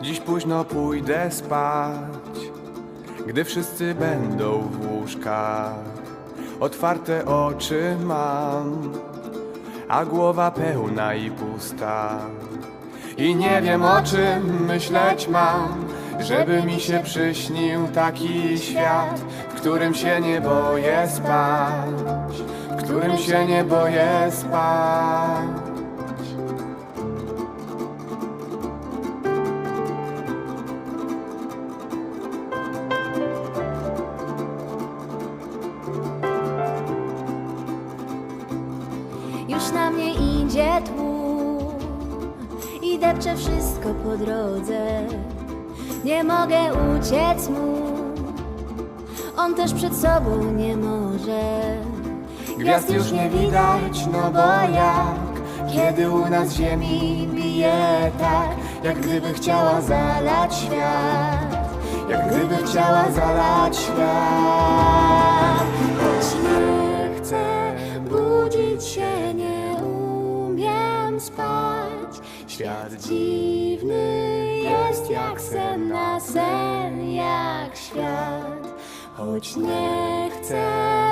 Dziś późno pójdę spać, gdy wszyscy będą w łóżkach. Otwarte oczy mam, a głowa pełna i pusta. I nie wiem, o czym myśleć mam, żeby mi się przyśnił taki świat, w którym się nie boję spać, w którym się nie boję spać. Już na mnie idzie tłum i depcze wszystko po drodze. Nie mogę uciec mu, on też przed sobą nie może. Gwiazd już nie widać, no bo jak, kiedy u nas ziemi bije tak, jak gdyby chciała zalać świat, jak gdyby chciała zalać świat. Choć nie chcę budzić się, nie umiem spać. Świat dziwny jest jak sen na sen, jak świat. Choć nie chcę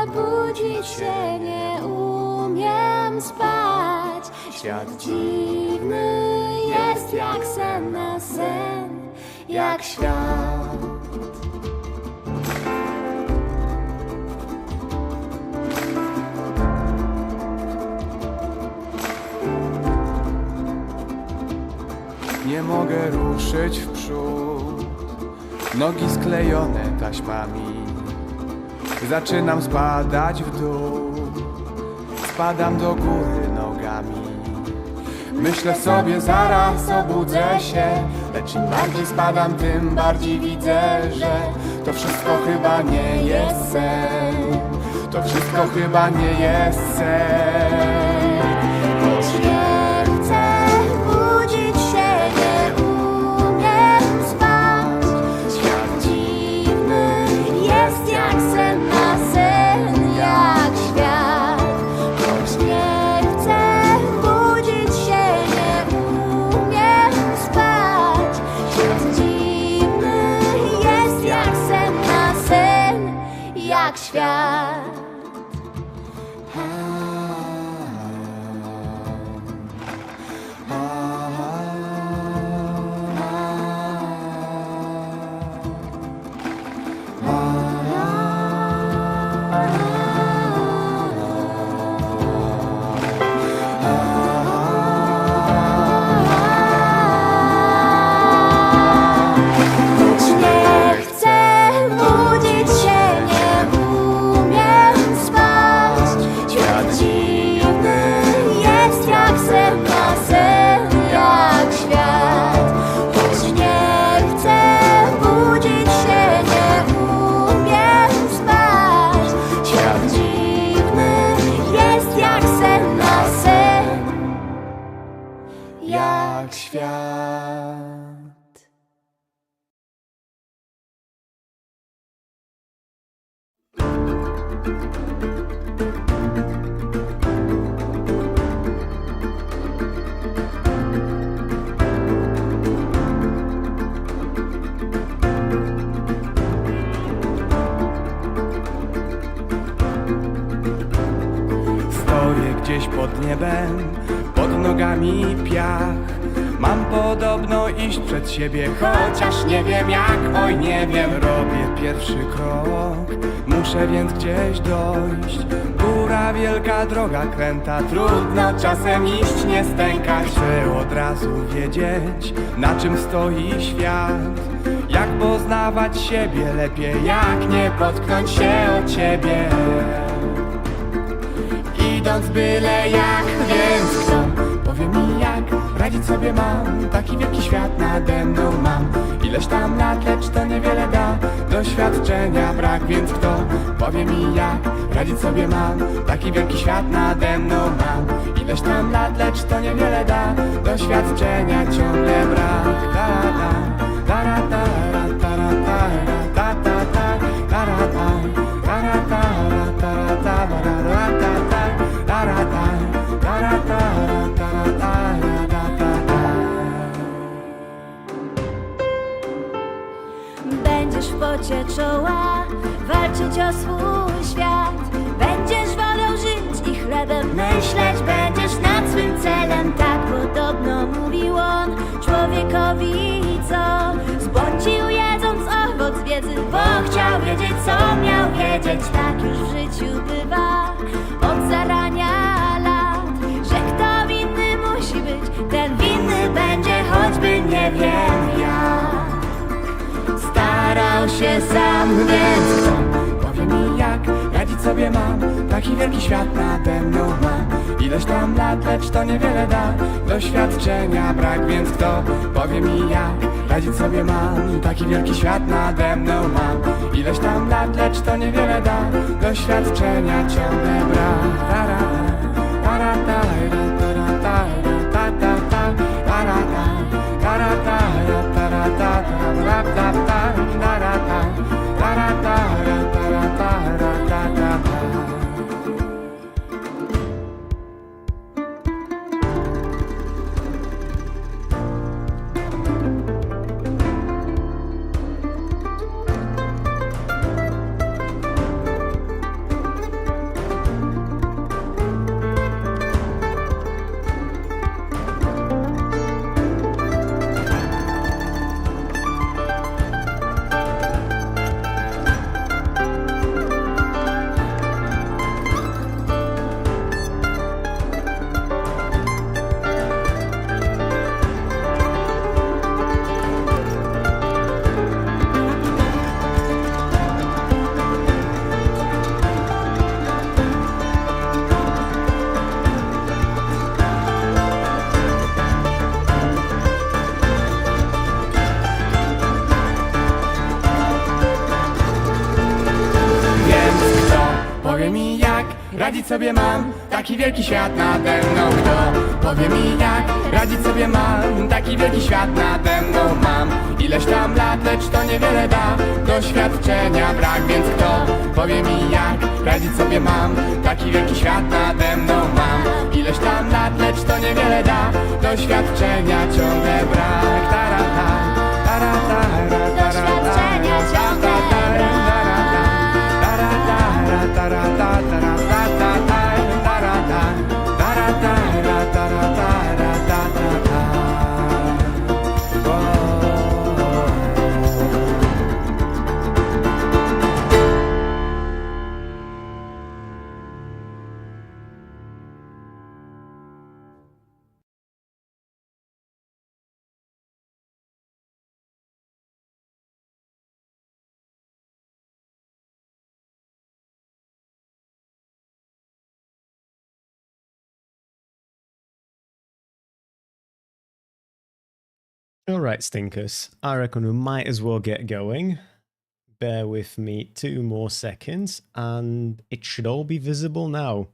budzić się, nie umiem spać. Świat dziwny jest jak sen na sen, jak świat. Nie mogę ruszyć w przód, nogi sklejone taśmami. Zaczynam spadać w dół, spadam do góry nogami. Myślę sobie, zaraz obudzę się, lecz im bardziej spadam, tym bardziej widzę, że to wszystko chyba nie jest sen. To wszystko chyba nie jest sen. Choć nie chcę budzić się, nie umiem spać. Świat dziwny jest jak sen na sen, jak świat. Choć nie chcę budzić się, nie umiem spać. Świat dziwny jest jak sen na sen, jak świat. Jak świat. Stoję gdzieś pod niebem, pod nogami piach. Mam podobno iść przed siebie, chociaż nie wiem jak, oj nie wiem. Robię pierwszy krok, muszę więc gdzieś dojść. Góra wielka, droga kręta, trudno czasem iść, nie stękać. Chcę od razu wiedzieć, na czym stoi świat. Jak poznawać siebie lepiej, jak nie potknąć się o ciebie. Idąc byle jak, więc kto powie mi jak radzić sobie mam? Taki wielki świat nade mną mam. Ileś tam lat, lecz to niewiele da. Doświadczenia brak, więc kto powie mi jak radzić sobie mam? Taki wielki świat nade mną mam. Ileś tam lat, lecz to niewiele da. Doświadczenia ciągle brak. Da, da, da, da, da, da, da, da, da, da, da, da, da, da. walczyć o swój świat. Będziesz wolał żyć i chlebem myśleć, będziesz nad swym celem. Tak podobno mówił on człowiekowi, co zbłądził jedząc owoc wiedzy, bo chciał wiedzieć, co miał wiedzieć. Tak już w życiu bywa od zarania lat, że kto winny musi być, ten winny będzie, choćby nie wiem jak. Starał się sam, więc kto Powie mi jak radzić sobie mam, taki wielki świat nade mną mam. Ileś tam lat, lecz to niewiele da, doświadczenia brak, więc kto powie mi jak radzić sobie mam, taki wielki świat nade mną mam. Ileś tam lat, lecz to niewiele da, doświadczenia ciągle brak. Tara, tara, tara, tara, tara, ta, ta, ta, tara, ta, tara, tara, tara, ta, tara, ta, ta, tara, ta, tara, tara, tara, tara, ta, ta, ta. Powie mi jak radzić sobie mam, taki wielki świat nade mną. Kto powie mi jak radzić sobie mam, taki wielki świat nade mną mam. Ileś tam lat, lecz to niewiele da, doświadczenia brak, więc kto powie mi jak radzić sobie mam, taki wielki świat nade mną mam. Ileś tam lat, lecz to niewiele da, doświadczenia ciągle brak. Tara, ta, tara, tara, tara, doświadczenia ciągle brak. Alright, stinkers. I reckon we might as well get going. Bear with me 2 more seconds and it should all be visible now.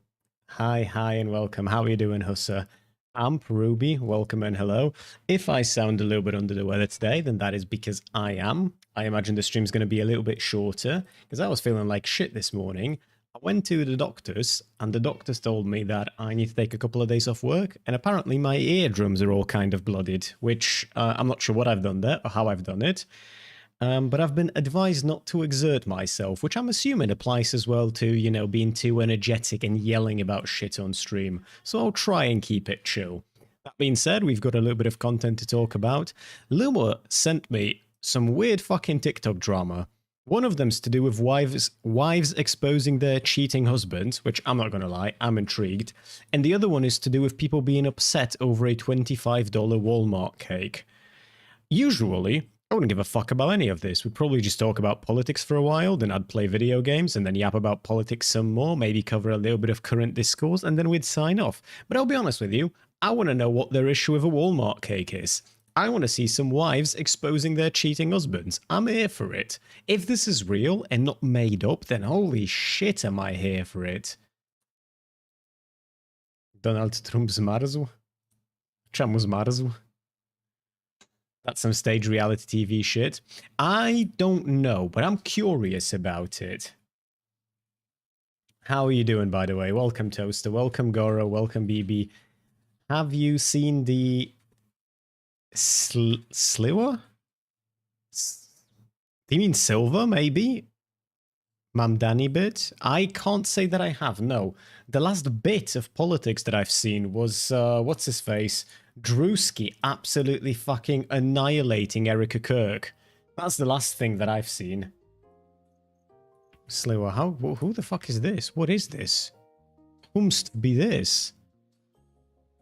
Hi and welcome. How are you doing, Husser? I'm Ruby, welcome and hello. If I sound a little bit under the weather today, then that is because I am. I imagine the stream's going to be a little bit shorter because I was feeling like shit this morning. I went to the doctors and the doctors told me that I need to take a couple of days off work, and apparently my eardrums are all kind of blooded, which I'm not sure what I've done there or how I've done it. But I've been advised not to exert myself, which I'm assuming applies as well to, you know, being too energetic and yelling about shit on stream. So I'll try and keep it chill. That being said, we've got a little bit of content to talk about. Luma sent me some weird fucking TikTok drama. One of them's to do with wives exposing their cheating husbands, which I'm not going to lie, I'm intrigued. And the other one is to do with people being upset over a $25 Walmart cake. Usually, I wouldn't give a fuck about any of this. We'd probably just talk about politics for a while, then I'd play video games, and then yap about politics some more, maybe cover a little bit of current discourse, and then we'd sign off. But I'll be honest with you, I want to know what their issue with a Walmart cake is. I want to see some wives exposing their cheating husbands. I'm here for it. If this is real and not made up, then holy shit am I here for it. Donald Trump zmarzł? Czemu zmarzł? That's some stage reality TV shit. I don't know, but I'm curious about it. How are you doing, by the way? Welcome, Toaster. Welcome, Goro. Welcome, BB. Have you seen the Sliver? Do you mean silver, maybe? Mamdani bit? I can't say that I have, no. The last bit of politics that I've seen was, what's his face? Drewski absolutely fucking annihilating Erica Kirk. That's the last thing that I've seen. Sliwa, who the fuck is this? What is this? Whomst be this?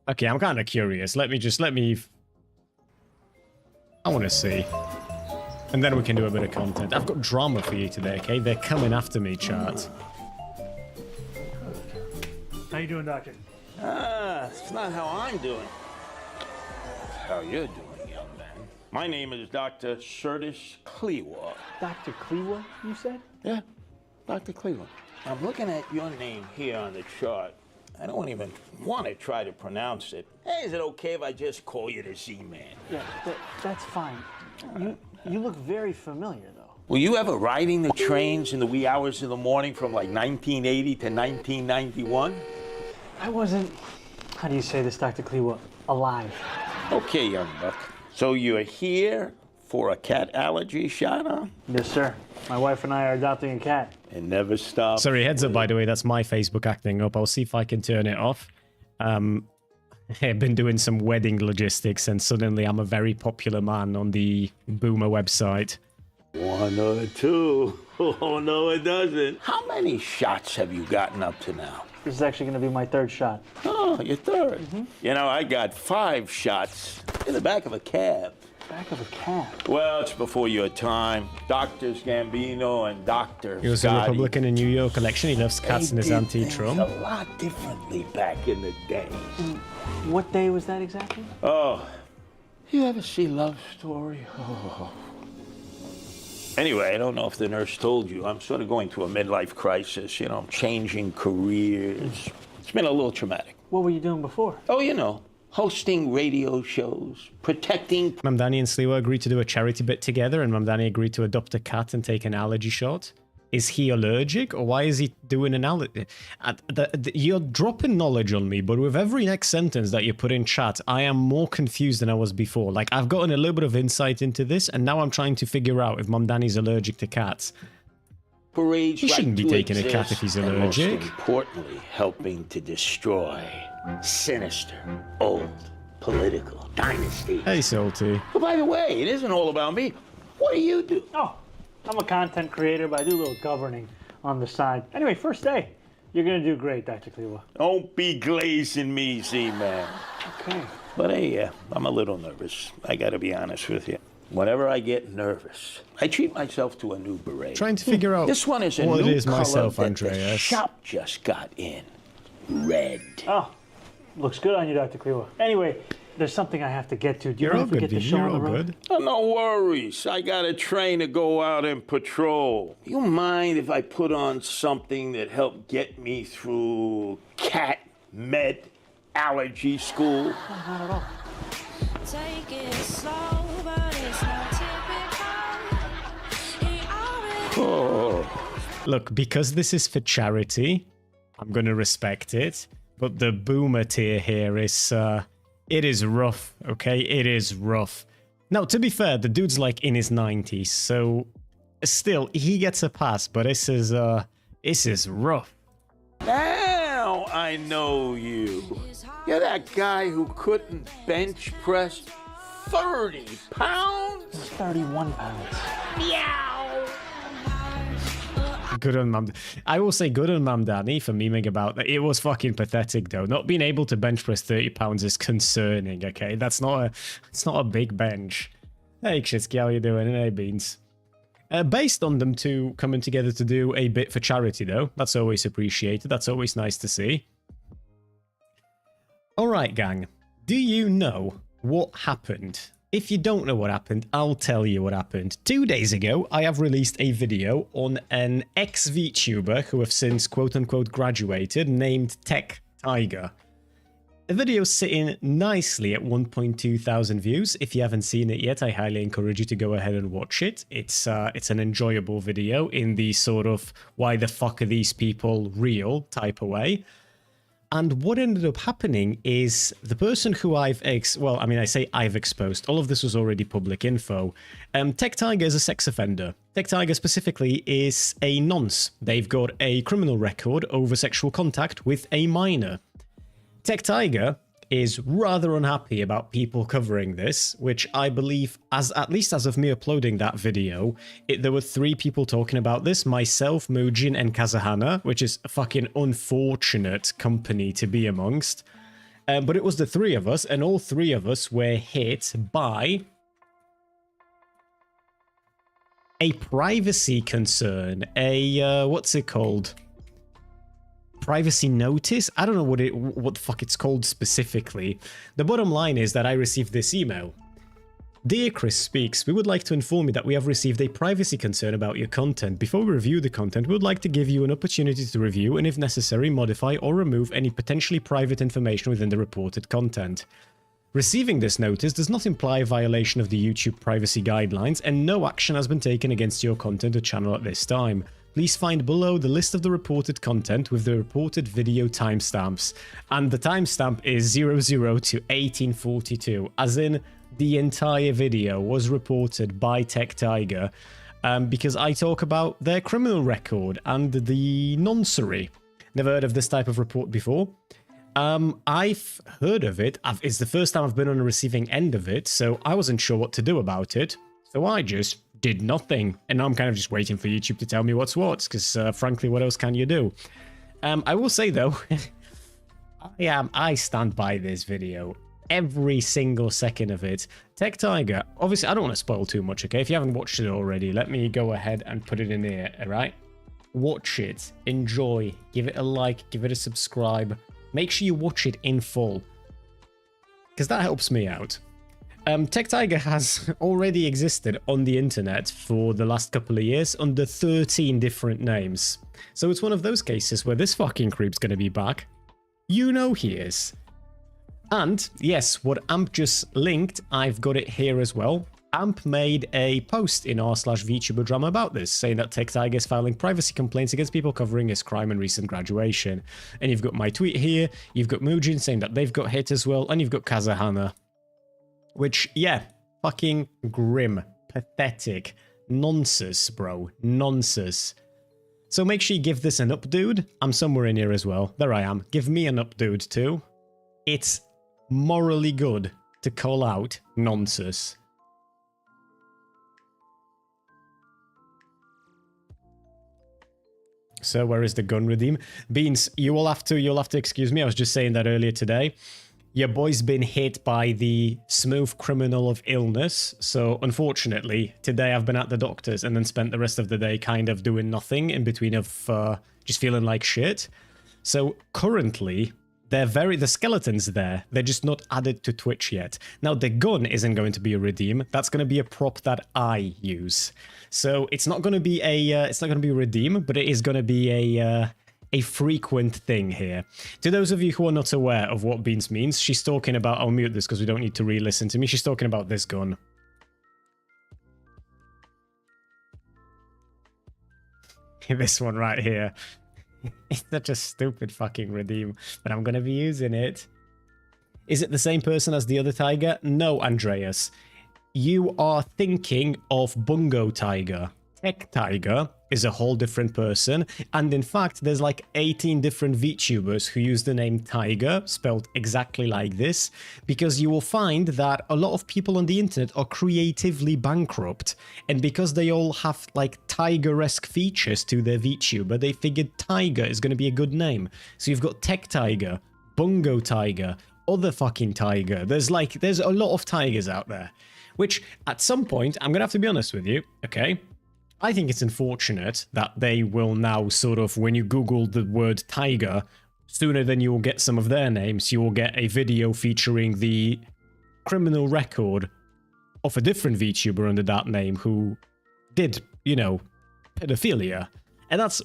Okay, I'm kind of curious. Let me... I want to see. And then we can do a bit of content. I've got drama for you today, okay? They're coming after me, chat. How you doing, Doctor? It's not how I'm doing. It's how you're doing, young man. My name is Dr. Curtis Klewa. Dr. Klewa, you said? Yeah, Dr. Klewa. I'm looking at your name here on the chart. I don't even want to try to pronounce it. Hey, is it okay if I just call you the Z-Man? Yeah, that's fine. You look very familiar, though. Were you ever riding the trains in the wee hours of the morning from like 1980 to 1991? I wasn't, how do you say this, Dr. Klewa, alive. Okay, young buck. So you're here for a cat allergy shot, huh? Yes, sir. My wife and I are adopting a cat. And never stop. Sorry, heads up, by the way, that's my Facebook acting up. I'll see if I can turn it off. I've been doing some wedding logistics, and suddenly I'm a very popular man on the Boomer website. One or two. Oh, no, it doesn't. How many shots have you gotten up to now? This is actually going to be my third shot. Oh, your third. You know, I got 5 shots in the back of a cab. Back of a cab? Well, it's before your time. Doctors Gambino and Dr. He was a Republican in New York election. He loves cats and is anti-Trump. A lot differently back in the day. What day was that exactly? Oh, you ever see Love Story? Oh. Anyway, I don't know if the nurse told you, I'm sort of going through a midlife crisis. You know, I'm changing careers. It's been a little traumatic. What were you doing before? Oh, you know, hosting radio shows, protecting... Mamdani and Sliwa agreed to do a charity bit together, and Mamdani agreed to adopt a cat and take an allergy shot. Is he allergic, or why is he doing an allergy? You're dropping knowledge on me, but with every next sentence that you put in chat, I am more confused than I was before. Like, I've gotten a little bit of insight into this, and now I'm trying to figure out if Mamdani's allergic to cats. He shouldn't be taking a cat if he's allergic. And most importantly, helping to destroy sinister, old, political dynasties. Hey, Salty. But by the way, it isn't all about me. What do you do? Oh, I'm a content creator, but I do a little governing on the side. Anyway, first day. You're going to do great, Dr. Klewa. Don't be glazing me, Z-Man. Okay. But hey, I'm a little nervous. I got to be honest with you. Whenever I get nervous, I treat myself to a new beret. Trying to figure out This one is a what new it is color myself, that the Andreas. shop just got in. Red. Oh, looks good on you, Dr. Klewa. Anyway, there's something I have to get to. Do you You're mind all if we good, get the dude. show You're on the all road? good. Oh, no worries. I got a train to go out and patrol. You mind if I put on something that helped get me through cat med allergy school? Not at all. Take it slow, but it's not typical. He already Oh. Look, because this is for charity, I'm going to respect it. But the boomer tier here is, it is rough, okay? It is rough. Now, to be fair, the dude's like in his 90s, so still, he gets a pass, but this is rough. Now I know you. You're that guy who couldn't bench press 30 pounds? 31 pounds. Good on Mam. I will say good on Mamdani for memeing about that. It was fucking pathetic though. Not being able to bench press 30 pounds is concerning, okay? It's not a big bench. Hey Krzyski, how you doing? And hey Beans. Based on them two coming together to do a bit for charity though. That's always appreciated. That's always nice to see. Alright gang, do you know what happened? If you don't know what happened, I'll tell you what happened. 2 days ago, I have released a video on an ex-VTuber who have since quote-unquote graduated, named Tech Tiger. The video's sitting nicely at 1.2 thousand views. If you haven't seen it yet, I highly encourage you to go ahead and watch it. It's an enjoyable video in the sort of why the fuck are these people real type of way. And what ended up happening is the person who I say I've exposed, all of this was already public info. Tech Tiger is a sex offender. Tech Tiger specifically is a nonce. They've got a criminal record over sexual contact with a minor. Tech Tiger is rather unhappy about people covering this, which I believe, at least as of me uploading that video, there were 3 people talking about this, myself, Mujin, and Kazahana, which is a fucking unfortunate company to be amongst. But it was the 3 of us, and all 3 of us were hit by a privacy concern, what's it called? Privacy notice? I don't know what the fuck it's called specifically. The bottom line is that I received this email. Dear KrysSpeaks, we would like to inform you that we have received a privacy concern about your content. Before we review the content, we would like to give you an opportunity to review and if necessary modify or remove any potentially private information within the reported content. Receiving this notice does not imply a violation of the YouTube privacy guidelines and no action has been taken against your content or channel at this time. Please find below the list of the reported content with the reported video timestamps. And the timestamp is 00 to 1842, as in the entire video was reported by Tech Tiger because I talk about their criminal record and the noncery. Never heard of this type of report before. I've heard of it. It's the first time I've been on the receiving end of it, so I wasn't sure what to do about it. So I just did nothing, and now I'm kind of just waiting for YouTube to tell me what's what, because frankly, what else can you do? I will say though, I stand by this video, every single second of it. Tech Tiger, obviously I don't want to spoil too much, okay? If you haven't watched it already, let me go ahead and put it in here, alright? Watch it, enjoy, give it a like, give it a subscribe, make sure you watch it in full, because that helps me out. Tech Tiger has already existed on the internet for the last couple of years under 13 different names. So it's one of those cases where this fucking creep's gonna be back. You know he is. And yes, what Amp just linked, I've got it here as well. Amp made a post in r/vtuber drama about this, saying that Tech Tiger is filing privacy complaints against people covering his crime and recent graduation. And you've got my tweet here, you've got Mujin saying that they've got hit as well, and you've got Kazahana. Which, yeah, fucking grim, pathetic, nonsense, bro, nonsense. So make sure you give this an up, dude. I'm somewhere in here as well. There I am. Give me an up, dude, too. It's morally good to call out nonsense. So where is the gun redeem? Beans, you'll have to excuse me. I was just saying that earlier today. Your boy's been hit by the smooth criminal of illness, so unfortunately, today I've been at the doctor's and then spent the rest of the day kind of doing nothing in between of just feeling like shit. So currently, the skeleton's there, they're just not added to Twitch yet. Now the gun isn't going to be a redeem, that's going to be a prop that I use. So it's not going to be a redeem, but it is going to be a frequent thing here. To those of you who are not aware of what Beans means, she's talking about, I'll mute this because we don't need to re-listen to me, she's talking about this gun. This one right here. It's such a stupid fucking redeem, but I'm gonna be using it. Is it the same person as the other tiger? No, Andreas. You are thinking of Bungo Tiger. Tech Tiger is a whole different person, and in fact there's like 18 different VTubers who use the name Tiger, spelled exactly like this, because you will find that a lot of people on the internet are creatively bankrupt, and because they all have like tiger-esque features to their VTuber, they figured Tiger is going to be a good name. So you've got Tech Tiger, Bungo Tiger, other fucking Tiger, there's a lot of tigers out there, which at some point, I'm going to have to be honest with you, okay? I think it's unfortunate that they will now sort of, when you Google the word tiger, sooner than you will get some of their names, you will get a video featuring the criminal record of a different VTuber under that name who did, you know, pedophilia. And that's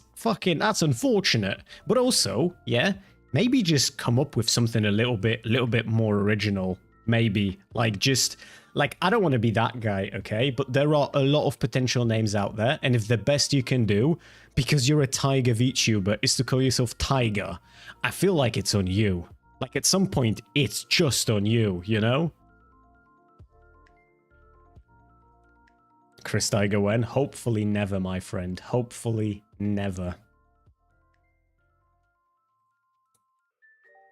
unfortunate. But also, yeah, maybe just come up with something a little bit more original. Maybe. Like, just... Like, I don't want to be that guy, okay? But there are a lot of potential names out there, and if the best you can do, because you're a Tiger VTuber, is to call yourself Tiger, I feel like it's on you. Like, at some point, it's just on you, you know? Chris Tiger when? Hopefully never, my friend. Hopefully never.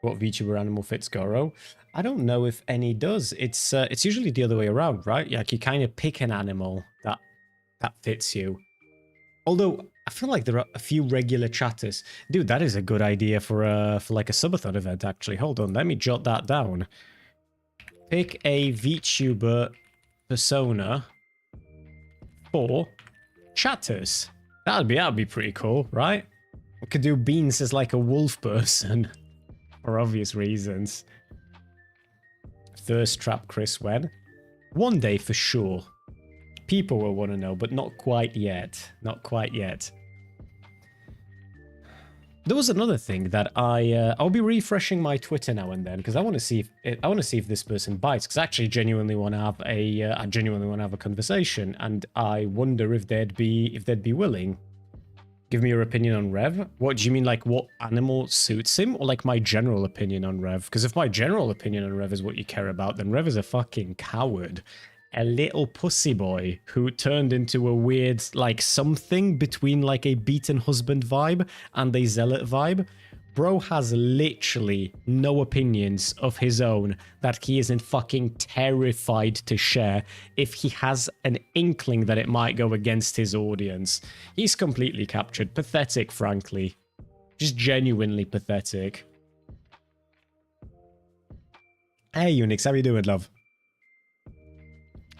What VTuber animal fits Goro? I don't know if any does. It's usually the other way around, right? Like, you kind of pick an animal that fits you. Although I feel like there are a few regular chatters. Dude, that is a good idea for like a subathon event. Actually, hold on, let me jot that down. Pick a VTuber persona for chatters. That'd be pretty cool, right? We could do Beans as like a wolf person for obvious reasons. Thirst trap Chris when? One day for sure. People will want to know, but not quite yet. Not quite yet. There was another thing that I'll be refreshing my Twitter now and then because I want to see if this person bites. Because I actually genuinely want to have a conversation, and I wonder if they'd be willing. Give me your opinion on Rev. What do you mean, like what animal suits him, or like my general opinion on Rev? Because if my general opinion on Rev is what you care about, then Rev is a fucking coward. A little pussy boy who turned into a weird, like, something between, like, a beaten husband vibe and a zealot vibe. Bro has literally no opinions of his own that he isn't fucking terrified to share if he has an inkling that it might go against his audience. He's completely captured. Pathetic, frankly. Just genuinely pathetic. Hey, Unix, how you doing, love?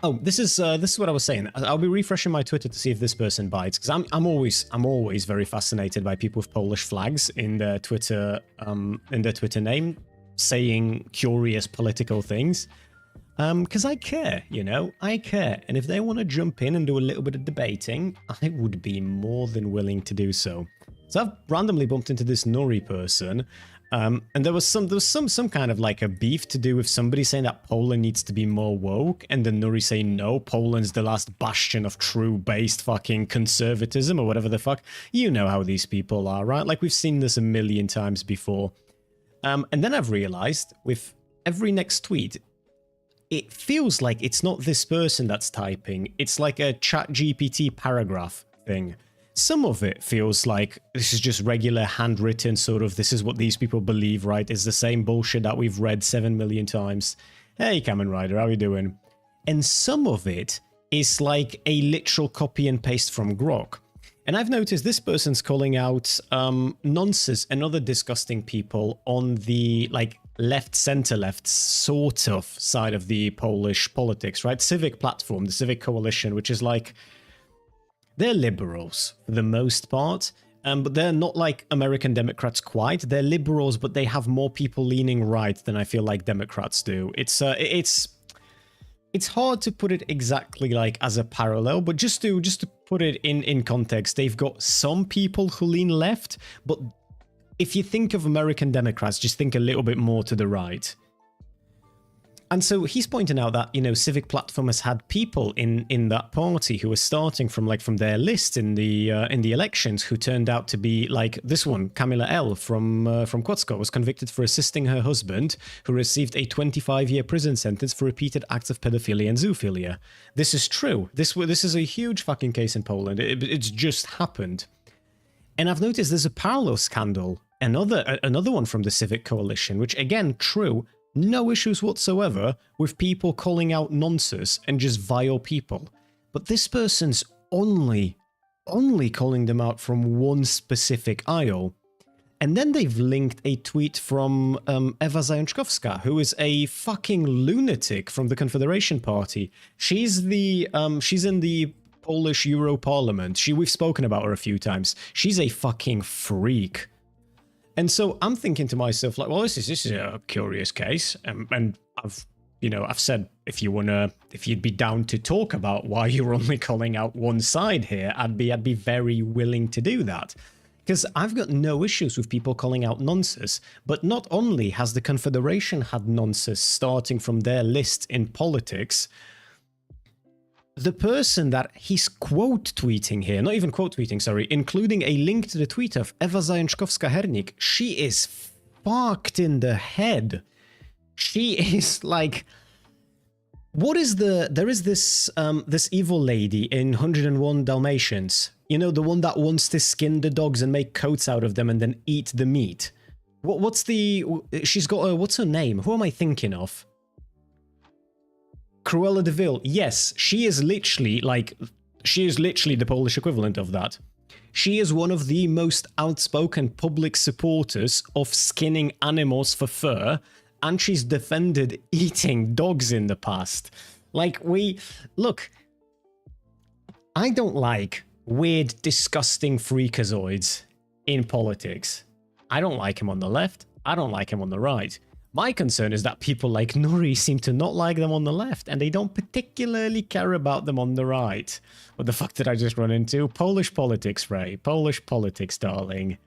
Oh, this is what I was saying. I'll be refreshing my Twitter to see if this person bites, because I'm always very fascinated by people with Polish flags in their Twitter name, saying curious political things. Because I care, you know, I care, and if they want to jump in and do a little bit of debating, I would be more than willing to do so. So I've randomly bumped into this Nori person. And there was some kind of like a beef to do with somebody saying that Poland needs to be more woke, and then Nuri saying no, Poland's the last bastion of true based fucking conservatism or whatever the fuck. You know how these people are, right? Like, we've seen this a million times before. And then I've realized with every next tweet, it feels like it's not this person that's typing. It's like a ChatGPT paragraph thing. Some of it feels like this is just regular handwritten sort of, this is what these people believe, right? It's the same bullshit that we've read 7 million times. Hey, Kamen Rider, how you doing? And some of it is like a literal copy and paste from Grok. And I've noticed this person's calling out nonsense and other disgusting people on the like left, center left sort of side of the Polish politics, right? Civic Platform, the Civic Coalition, which is like, they're liberals for the most part, but they're not like American Democrats quite. They're liberals, but they have more people leaning right than I feel like Democrats do. It's hard to put it exactly like as a parallel, but just to put it in context, they've got some people who lean left, but if you think of American Democrats, just think a little bit more to the right. And so he's pointing out that, you know, Civic Platform has had people in that party who are starting from their list in the elections who turned out to be like this one, Kamila L from Kłodzko, was convicted for assisting her husband, who received a 25-year prison sentence for repeated acts of pedophilia and zoophilia. This is true. This is a huge fucking case in Poland. It's just happened. And I've noticed there's a parallel scandal, another one from the Civic Coalition, which again, true. No issues whatsoever with people calling out nonsense and just vile people. But this person's only calling them out from one specific aisle. And then they've linked a tweet from Ewa Zajączkowska, who is a fucking lunatic from the Confederation Party. She's in the Polish Euro Parliament. We've spoken about her a few times. She's a fucking freak. And so I'm thinking to myself, like, well, this is a curious case, and I've said if you'd be down to talk about why you're only calling out one side here, I'd be very willing to do that. Because I've got no issues with people calling out nonsense, but not only has the Confederation had nonsense starting from their list in politics, the person that he's quote tweeting here, not even quote tweeting, sorry, including a link to the tweet of Ewa Zajączkowska-Hernik, she is fucked in the head. She is like... What is there is this this evil lady in 101 Dalmatians. You know, the one that wants to skin the dogs and make coats out of them and then eat the meat. What's the... She's got a... What's her name? Who am I thinking of? Cruella de Vil. Yes, she is literally like... She is literally the Polish equivalent of that. She is one of the most outspoken public supporters of skinning animals for fur, and she's defended eating dogs in the past. Like, look, I don't like weird, disgusting freakazoids in politics. I don't like him on the left. I don't like him on the right. My concern is that people like Nuri seem to not like them on the left, and they don't particularly care about them on the right. What the fuck did I just run into? Polish politics, Ray. Polish politics, darling.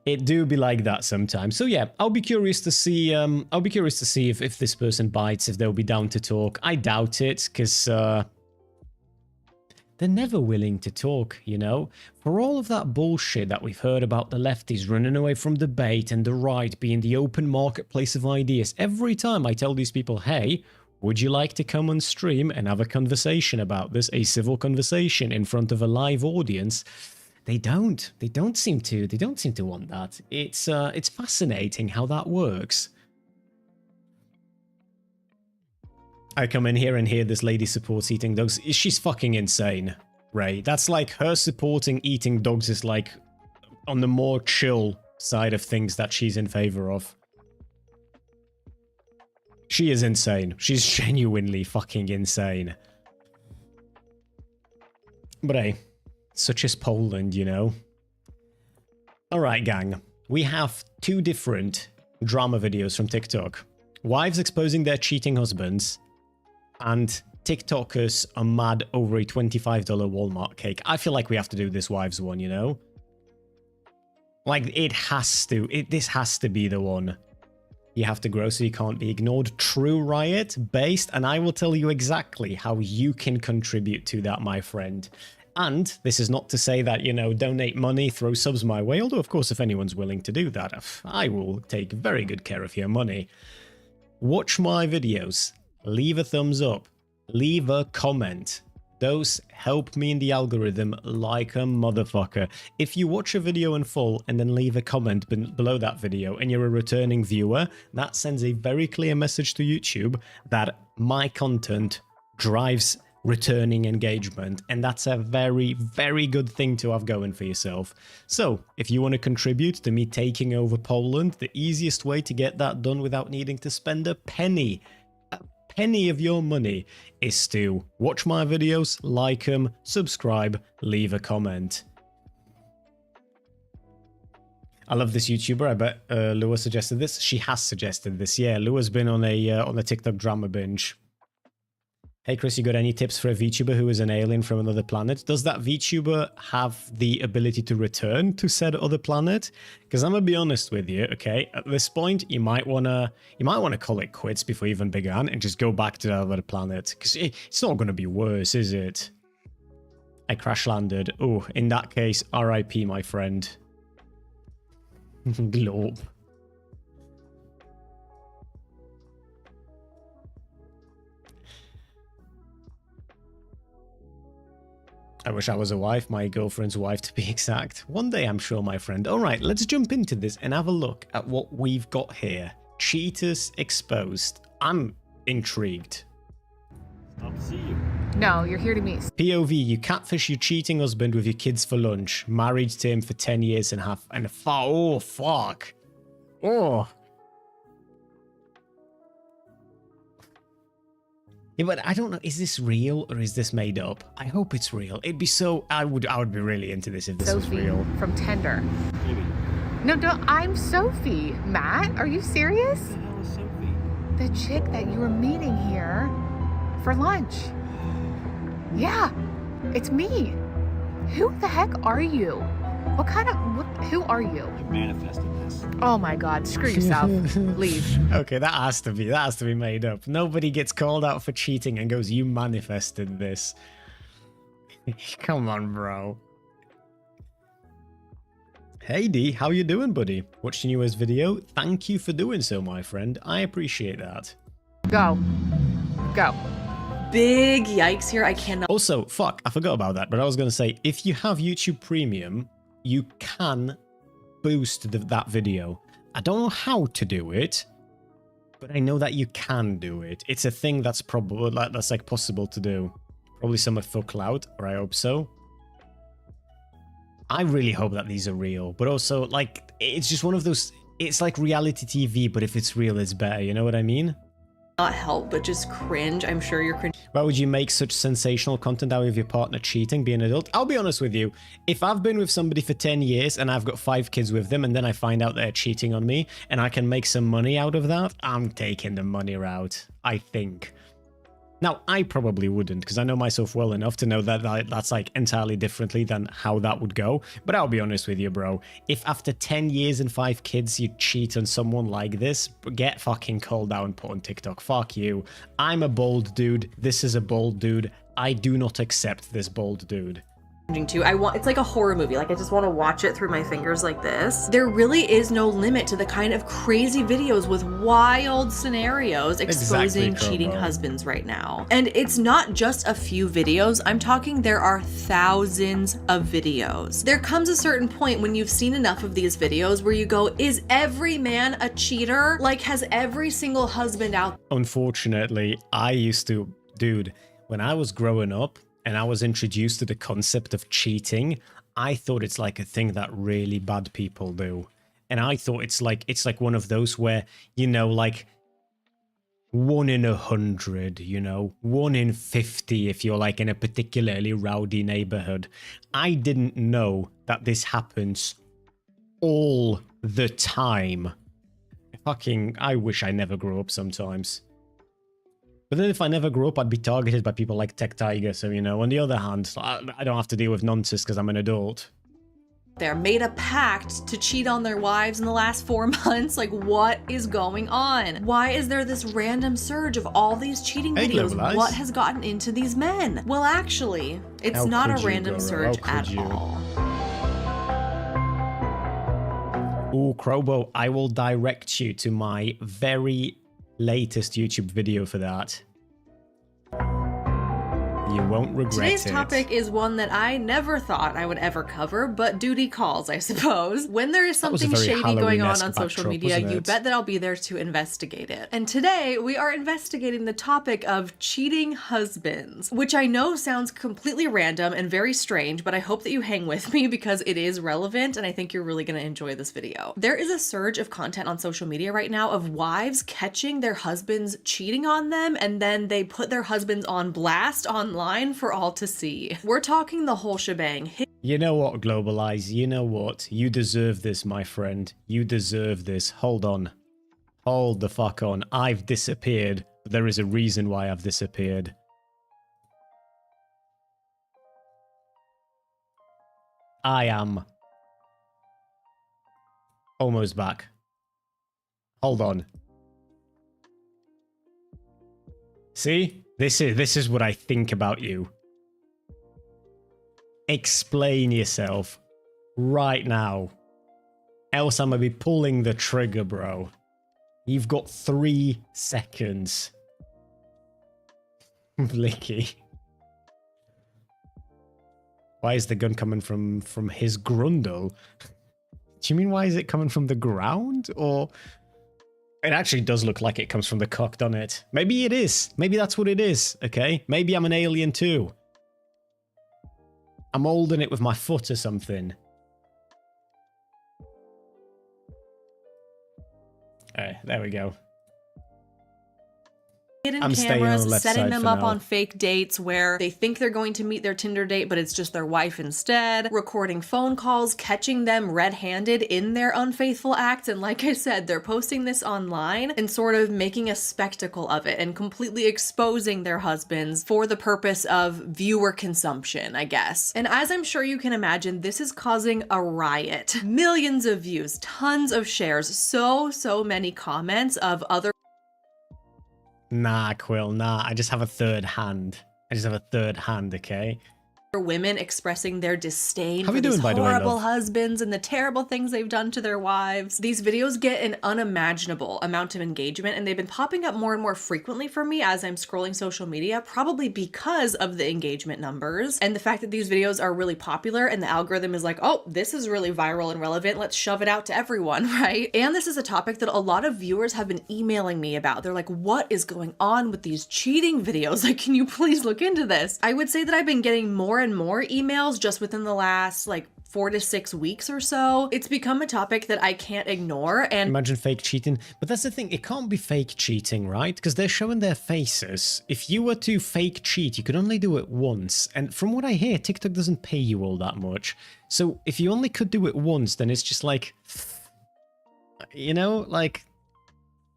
It do be like that sometimes. So yeah, I'll be curious to see. I'll be curious to see if this person bites, if they'll be down to talk. I doubt it, because they're never willing to talk, you know? For all of that bullshit that we've heard about the lefties running away from debate and the right being the open marketplace of ideas, every time I tell these people, hey, would you like to come on stream and have a conversation about this, a civil conversation in front of a live audience, they don't seem to want that. It's fascinating how that works. I come in here and hear this lady supports eating dogs. She's fucking insane, Ray. That's like her supporting eating dogs is like on the more chill side of things that she's in favor of. She is insane. She's genuinely fucking insane. But hey, such is Poland, you know? Alright, gang. We have two different drama videos from TikTok. Wives exposing their cheating husbands, and TikTokers are mad over a $25 Walmart cake. I feel like we have to do this wives one, you know? Like, it has to. This has to be the one. You have to grow so you can't be ignored. True Riot based, and I will tell you exactly how you can contribute to that, my friend. And this is not to say that, you know, donate money, throw subs my way, although of course if anyone's willing to do that, I will take very good care of your money. Watch my videos. Leave a thumbs up, leave a comment. Those help me in the algorithm like a motherfucker. If you watch a video in full and then leave a comment below that video and you're a returning viewer, that sends a very clear message to YouTube that my content drives returning engagement, and that's a very, very good thing to have going for yourself. So, if you want to contribute to me taking over Poland, the easiest way to get that done without needing to spend a penny of your money is to watch my videos, like them, subscribe, leave a comment. I love this YouTuber. I bet Lua suggested this. She has suggested this. Yeah, Lua's been on a TikTok drama binge. Hey Chris, you got any tips for a VTuber who is an alien from another planet? Does that VTuber have the ability to return to said other planet? Because I'm gonna be honest with you, okay? At this point, you might wanna call it quits before you even began and just go back to that other planet. Because it's not gonna be worse, is it? I crash landed. Oh, in that case, RIP, my friend. Globe. I wish I was a wife, my girlfriend's wife to be exact. One day I'm sure, my friend. Alright, let's jump into this and have a look at what we've got here. Cheaters exposed. I'm intrigued. I'll see you. No, you're here to meet. POV, you catfish your cheating husband with your kids for lunch. Married to him for 10 years and a half. And oh, fuck. Oh. Yeah, but I don't know, is this real or is this made up? I hope it's real. It'd be so... I would be really into this if this was Sophie real. from Tender. Maybe. No, don't. I'm Sophie. Matt, are you serious? Who the hell is Sophie? The chick that you were meeting here for lunch. Yeah, it's me. Who the heck are you? Who are you? I manifested this. Oh my god, screw yourself. Leave. Okay, that has to be made up. Nobody gets called out for cheating and goes, "You manifested this." Come on, bro. Hey D, how you doing, buddy? Watched your newest video. Thank you for doing so, my friend. I appreciate that. Go. Go. Big yikes here. I cannot. Also, fuck, I forgot about that, but I was going to say, if you have YouTube Premium, you can boost that video. I don't know how to do it, but I know that you can do it. It's a thing that's probably, that's like possible to do. Probably somewhat for cloud, or I hope so. I really hope that these are real, but also, like, it's just one of those, it's like reality TV, but if it's real, it's better, you know what I mean? Not help but just cringe. I'm sure you're cringe. Why would you make such sensational content out of your partner cheating, being an adult? I'll be honest with you. If I've been with somebody for 10 years and I've got 5 kids with them and then I find out they're cheating on me and I can make some money out of that, I'm taking the money route, I think. Now, I probably wouldn't, because I know myself well enough to know that that's like entirely differently than how that would go. But I'll be honest with you, bro. If after 10 years and 5 kids you cheat on someone like this, get fucking called out and put on TikTok. Fuck you. I'm a bold dude. This is a bold dude. I do not accept this bold dude. Too. It's like a horror movie. Like, I just want to watch it through my fingers like this. There really is no limit to the kind of crazy videos with wild scenarios exposing cheating husbands right now. And it's not just a few videos. I'm talking there are thousands of videos. There comes a certain point when you've seen enough of these videos where you go, is every man a cheater? Like, has every single husband out? Unfortunately, I used to, dude, when I was growing up, and I was introduced to the concept of cheating, I thought it's like a thing that really bad people do. And I thought it's like one of those where, you know, like 1 in 100, you know, 1 in 50 if you're like in a particularly rowdy neighborhood. I didn't know that this happens all the time. Fucking, I wish I never grew up sometimes. But then if I never grew up, I'd be targeted by people like Tech Tiger. So, you know, on the other hand, I don't have to deal with nonsense because I'm an adult. They're made a pact to cheat on their wives in the last 4 months. Like, what is going on? Why is there this random surge of all these cheating videos? What has gotten into these men? Well, actually, it's not a random surge at all. Ooh, Crobo, I will direct you to my very latest YouTube video for that. You won't regret it. Today's topic is one that I never thought I would ever cover, but duty calls, I suppose. When there is something shady going on social media, you bet that I'll be there to investigate it. And today, we are investigating the topic of cheating husbands, which I know sounds completely random and very strange, but I hope that you hang with me because it is relevant and I think you're really gonna enjoy this video. There is a surge of content on social media right now of wives catching their husbands cheating on them, and then they put their husbands on blast online for all to see. We're talking the whole shebang. You know what, Globalize? You know what? You deserve this, my friend. You deserve this. Hold on. Hold the fuck on. I've disappeared. But there is a reason why I've disappeared. I am almost back. Hold on. See? This is what I think about you. Explain yourself right now. Else I'm gonna be pulling the trigger, bro. You've got 3 seconds. Blicky. Why is the gun coming from his grundle? Do you mean why is it coming from the ground? Or... It actually does look like it comes from the cock, doesn't it? Maybe it is. Maybe that's what it is, okay? Maybe I'm an alien too. I'm holding it with my foot or something. Alright, there we go. I'm staying on the left setting side them for up now. on fake dates where they think they're going to meet their Tinder date, but it's just their wife instead, recording phone calls, catching them red-handed in their unfaithful acts. And like I said, they're posting this online and sort of making a spectacle of it and completely exposing their husbands for the purpose of viewer consumption, I guess. And as I'm sure you can imagine, this is causing a riot. Millions of views, tons of shares, so many comments of other Nah, Quill, nah. I just have a third hand. Okay? women expressing their disdain How for you these doing, by the way, horrible love? husbands and the terrible things they've done to their wives. These videos get an unimaginable amount of engagement, and they've been popping up more and more frequently for me as I'm scrolling social media, probably because of the engagement numbers and the fact that these videos are really popular and the algorithm is like, oh, this is really viral and relevant, let's shove it out to everyone, right? And this is a topic that a lot of viewers have been emailing me about. They're like, what is going on with these cheating videos? Like, can you please look into this? I would say that I've been getting more and more emails just within the last like 4 to 6 weeks or so. It's become a topic that I can't ignore. And Imagine fake cheating. But that's the thing, it can't be fake cheating, right? Because they're showing their faces. If you were to fake cheat, you could only do it once. And from what I hear, TikTok doesn't pay you all that much. So if you only could do it once, then it's just like, you know, like,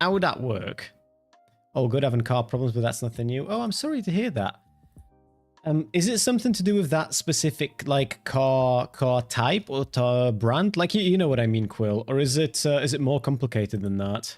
how would that work? Oh, good, having car problems, but that's nothing new. Oh, I'm sorry to hear that. Is it something to do with that specific like car type or brand? Like you know what I mean, Quill, or is it more complicated than that?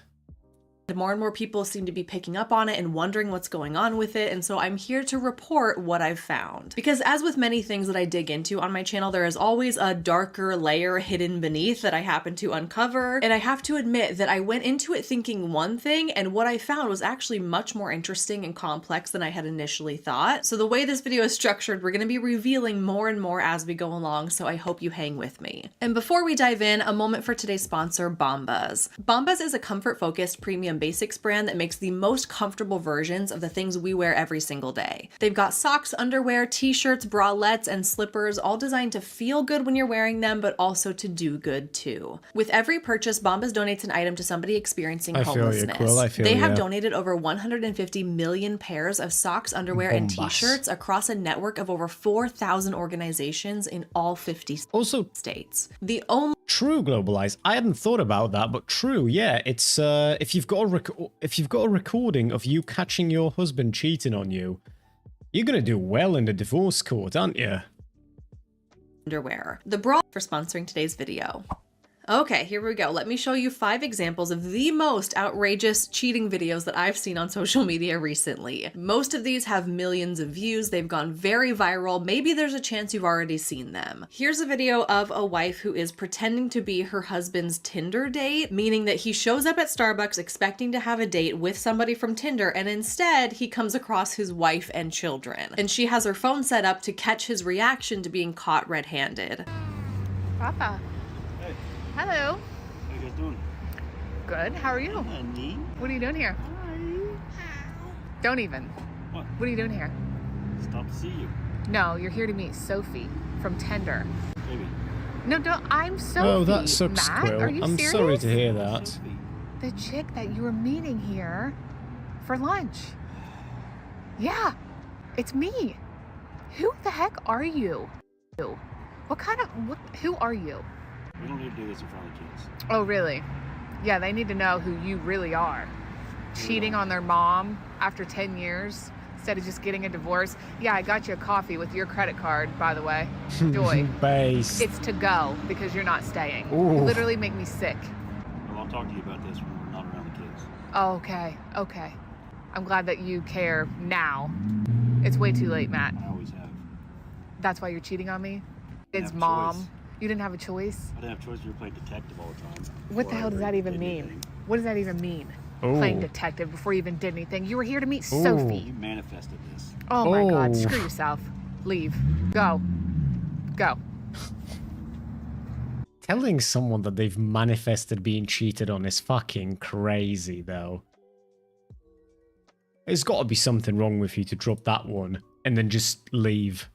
more and more people seem to be picking up on it and wondering what's going on with it. And so I'm here to report what I've found. Because as with many things that I dig into on my channel, there is always a darker layer hidden beneath that I happen to uncover. And I have to admit that I went into it thinking one thing, and what I found was actually much more interesting and complex than I had initially thought. So the way this video is structured, we're going to be revealing more and more as we go along, so I hope you hang with me. And before we dive in, a moment for today's sponsor, Bombas. Bombas is a comfort-focused premium basics brand that makes the most comfortable versions of the things we wear every single day. They've got socks, underwear, t-shirts, bralettes, and slippers, all designed to feel good when you're wearing them, but also to do good too. With every purchase, Bombas donates an item to somebody experiencing homelessness. They have donated over 150 million pairs of socks, underwear, and t-shirts across a network of over 4,000 organizations in all 50 states. The only True, Globalize. I hadn't thought about that, but true, yeah. It's if you've got a recording of you catching your husband cheating on you, you're gonna do well in the divorce court, aren't you? underwear. The bra for sponsoring today's video. Okay, here we go. Let me show you 5 examples of the most outrageous cheating videos that I've seen on social media recently. Most of these have millions of views. They've gone very viral. Maybe there's a chance you've already seen them. Here's a video of a wife who is pretending to be her husband's Tinder date, meaning that he shows up at Starbucks expecting to have a date with somebody from Tinder, and instead he comes across his wife and children. And she has her phone set up to catch his reaction to being caught red-handed. Papa. Hello. How you guys doing? Good. How are you? Honey. What are you doing here? Don't even. What? What are you doing here? Stop to see you. No, you're here to meet Sophie from Tinder. Baby. No, don't. I'm Sophie. Oh, that sucks, Matt, Quill. are you I'm serious? sorry to hear that. Sophie. The chick that you were meeting here for lunch. Yeah, it's me. Who the heck are you? Who are you? We don't need to do this in front of the kids. Oh, really? Yeah, they need to know who you really are. Cheating on their mom after 10 years instead of just getting a divorce. Yeah, I got you a coffee with your credit card, by the way. Joy. Base. It's to go because you're not staying. Ooh. You literally make me sick. Well, I'll talk to you about this when we're not around the kids. Oh, okay. I'm glad that you care now. It's way too late, Matt. I always have. That's why you're cheating on me? Didn't It's have a mom. choice. You didn't have a choice? I didn't have a choice. You were playing detective all the time. What the hell does that even mean? What does that even mean? Playing Ooh. detective before you even did anything. You were here to meet Ooh. Sophie. You manifested this. Oh my God, Oh. screw yourself. Leave. Go. Telling someone that they've manifested being cheated on is fucking crazy, though. There's got to be something wrong with you to drop that one and then just leave.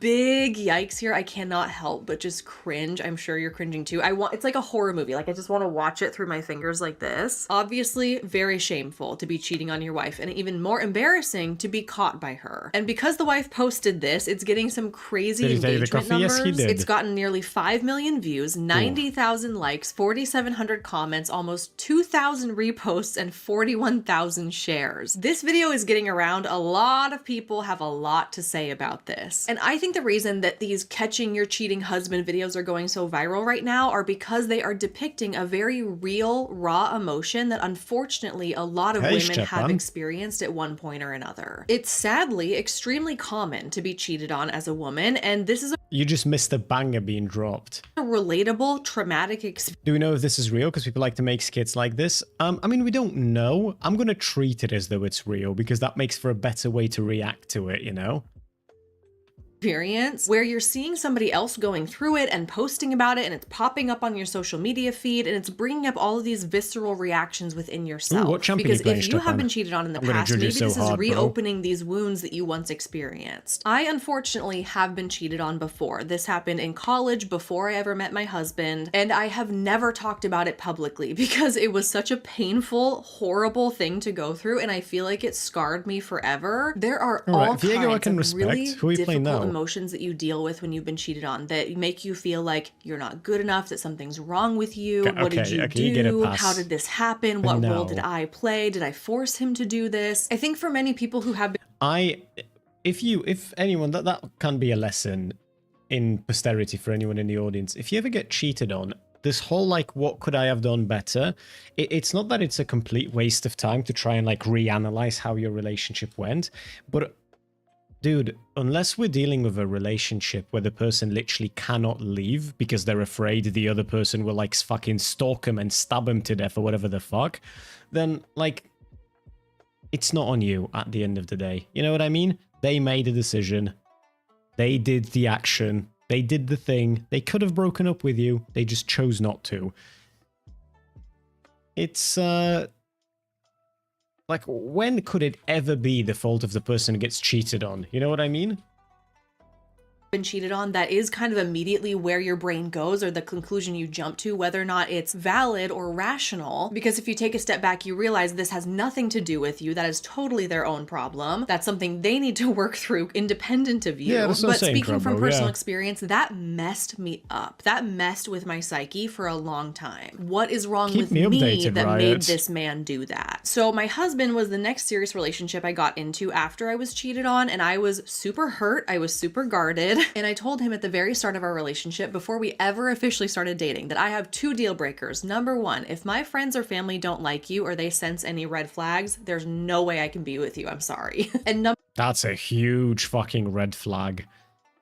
big yikes here. I cannot help but just cringe. I'm sure you're cringing too. It's like a horror movie. Like I just want to watch it through my fingers like this. Obviously, very shameful to be cheating on your wife, and even more embarrassing to be caught by her. And because the wife posted this, it's getting some crazy engagement numbers. Yes, he did. It's gotten nearly 5 million views, 90,000 likes, 4,700 comments, almost 2,000 reposts, and 41,000 shares. This video is getting around. A lot of people have a lot to say about this. And I think the reason that these catching your cheating husband videos are going so viral right now are because they are depicting a very real, raw emotion that unfortunately a lot of women have experienced at one point or another. It's sadly extremely common to be cheated on as a woman, and this is You just missed a banger being dropped. a relatable, traumatic experience. Do we know if this is real? Because people like to make skits like this. I mean, we don't know. I'm going to treat it as though it's real because that makes for a better way to react to it, you know? Where you're seeing somebody else going through it and posting about it, and it's popping up on your social media feed, and it's bringing up all of these visceral reactions within yourself. Ooh, what champion because you playing, if you have Stefan? been cheated on in the I'm gonna past, judge you maybe so this is hard, bro. reopening these wounds that you once experienced. I unfortunately have been cheated on before. This happened in college before I ever met my husband, and I have never talked about it publicly because it was such a painful, horrible thing to go through, and I feel like it scarred me forever. There are all Diego, I can kinds of respect. really Who are you playing difficult now? emotions that you deal with when you've been cheated on that make you feel like you're not good enough, that something's wrong with you. Okay, What did you okay, you get a do? pass. How did this happen? What role did I play? Did I force him to do this? I think for many people who have been if anyone, that can be a lesson in posterity for anyone in the audience. If you ever get cheated on, this whole like, what could I have done better? It's not that it's a complete waste of time to try and like reanalyze how your relationship went, but dude, unless we're dealing with a relationship where the person literally cannot leave because they're afraid the other person will like fucking stalk them and stab them to death or whatever the fuck, then like, it's not on you at the end of the day. You know what I mean? They made a decision. They did the action. They did the thing. They could have broken up with you. They just chose not to. It's, like, when could it ever be the fault of the person who gets cheated on? You know what I mean? been cheated on, that is kind of immediately where your brain goes or the conclusion you jump to, whether or not it's valid or rational. Because if you take a step back, you realize this has nothing to do with you. That is totally their own problem. That's something they need to work through independent of you. Yeah, that's but saying, speaking from Crumbo, personal yeah. experience, that messed me up. That messed with my psyche for a long time. What is wrong Keep with me me updated, that Riot. made this man do that? So my husband was the next serious relationship I got into after I was cheated on, and I was super hurt. I was super guarded. And I told him at the very start of our relationship, before we ever officially started dating, that I have 2 deal breakers. Number 1, if my friends or family don't like you or they sense any red flags, there's no way I can be with you. I'm sorry. And That's a huge fucking red flag.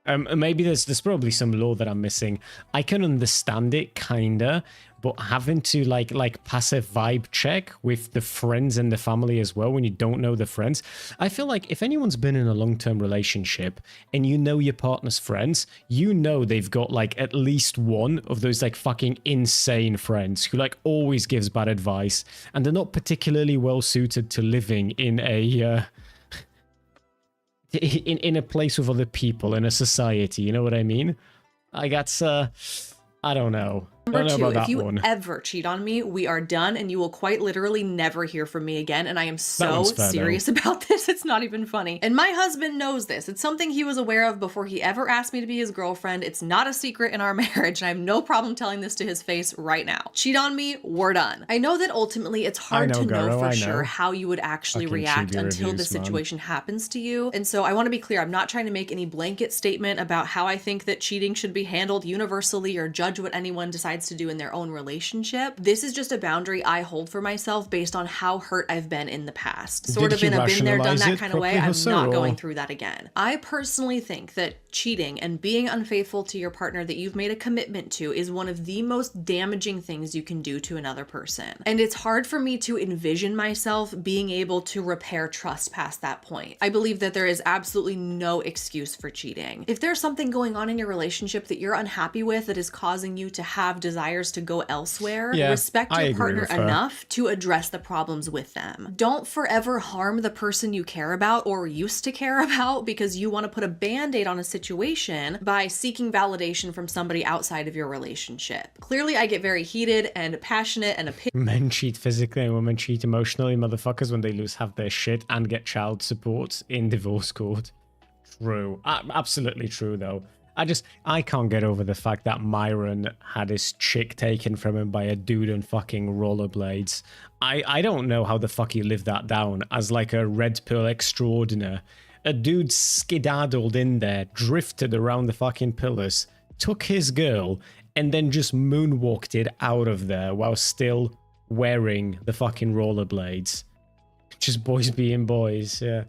Maybe there's probably some law that I'm missing. I can understand it, kinda, but having to like pass a vibe check with the friends and the family as well when you don't know the friends. I feel like if anyone's been in a long-term relationship and you know your partner's friends, you know they've got like at least one of those like fucking insane friends who like always gives bad advice, and they're not particularly well suited to living in a in a place with other people in a society, you know what I mean? I got I don't know. Number 2, about if that you one. ever cheat on me, we are done and you will quite literally never hear from me again. And I am so one's fair, serious about this. It's not even funny. And my husband knows this. It's something he was aware of before he ever asked me to be his girlfriend. It's not a secret in our marriage, and I have no problem telling this to his face right now. Cheat on me, we're done. I know that ultimately it's hard to know for sure how you would actually Fucking react Chibi until the reviews, man. situation happens to you. And so I want to be clear, I'm not trying to make any blanket statement about how I think that cheating should be handled universally or judge what anyone decides to do in their own relationship. This is just a boundary I hold for myself based on how hurt I've been in the past. Sort of he in a been there, done rationalize that it kind of way. properly, I'm Jose, not or- going through that again. I personally think that cheating and being unfaithful to your partner that you've made a commitment to is one of the most damaging things you can do to another person. And it's hard for me to envision myself being able to repair trust past that point. I believe that there is absolutely no excuse for cheating. If there's something going on in your relationship that you're unhappy with that is causing you to have have desires to go elsewhere, Yeah, respect I your agree partner with her. enough to address the problems with them. Don't forever harm the person you care about or used to care about because you want to put a band-aid on a situation by seeking validation from somebody outside of your relationship. Clearly, I get very heated and passionate and Men cheat physically and women cheat emotionally, motherfuckers, when they lose half their shit and get child support in divorce court. True. Absolutely true, though. I can't get over the fact that Myron had his chick taken from him by a dude on fucking rollerblades. I don't know how the fuck he lived that down as like a red pill extraordinaire. A dude skedaddled in there, drifted around the fucking pillars, took his girl, and then just moonwalked it out of there while still wearing the fucking rollerblades. Just boys being boys, yeah.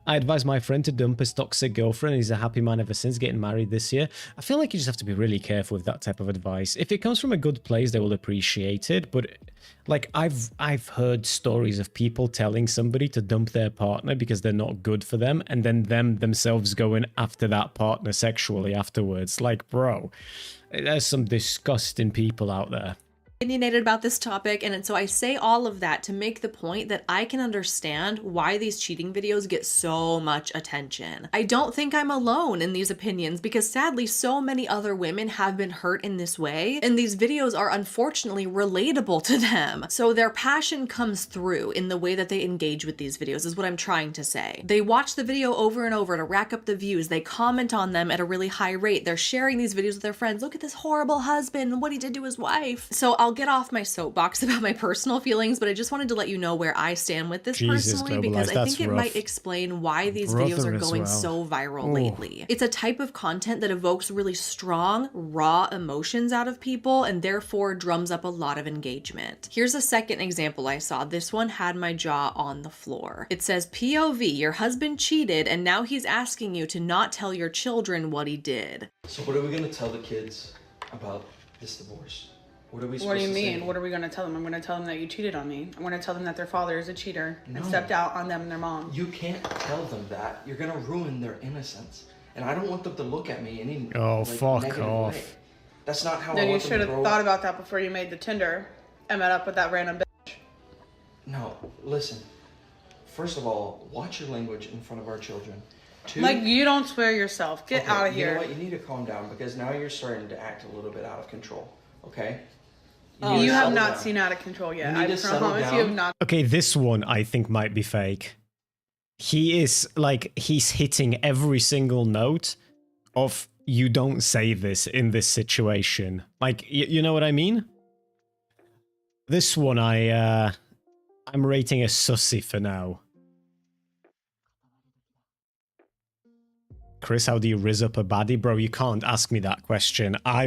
I advised my friend to dump his toxic girlfriend. He's a happy man ever since, getting married this year. I feel like you just have to be really careful with that type of advice. If it comes from a good place, they will appreciate it. But like I've heard stories of people telling somebody to dump their partner because they're not good for them, and then them themselves going after that partner sexually afterwards. Like, bro, there's some disgusting people out there. Opinionated about this topic, and so I say all of that to make the point that I can understand why these cheating videos get so much attention. I don't think I'm alone in these opinions because sadly so many other women have been hurt in this way, and these videos are unfortunately relatable to them. So their passion comes through in the way that they engage with these videos is what I'm trying to say. They watch the video over and over to rack up the views. They comment on them at a really high rate. They're sharing these videos with their friends. Look at this horrible husband and what he did to his wife. So I'll get off my soapbox about my personal feelings, but I just wanted to let you know where I stand with this personally, because I think it might explain why these videos are going so viral lately. It's a type of content that evokes really strong, raw emotions out of people and therefore drums up a lot of engagement. Here's a second example I saw. This one had my jaw on the floor. It says, POV, your husband cheated and now he's asking you to not tell your children what he did. So what are we going to tell the kids about this divorce? What are we supposed What do you to mean? say? What are we going to tell them? I'm going to tell them that you cheated on me. I'm going to tell them that their father is a cheater and stepped out on them and their mom. You can't tell them that. You're going to ruin their innocence. And I don't want them to look at me any fuck negative off. way. That's not how Then I you want should them to have grow thought up. about that before you made the Tinder and met up with that random bitch. No, listen. First of all, watch your language in front of our children. Two, Like, you don't swear yourself. Get out of You know here. what? You need to calm down because now you're starting to act a little bit out of control. Okay? You have settle not down. seen out of control yet. You need I to settle promise you down. have not. Okay, this one I think might be fake. He is like, he's hitting every single note of you don't say this in this situation. Like, you know what I mean? This one I'm rating a sussy for now. Chris, how do you rizz up a baddie? Bro, you can't ask me that question. I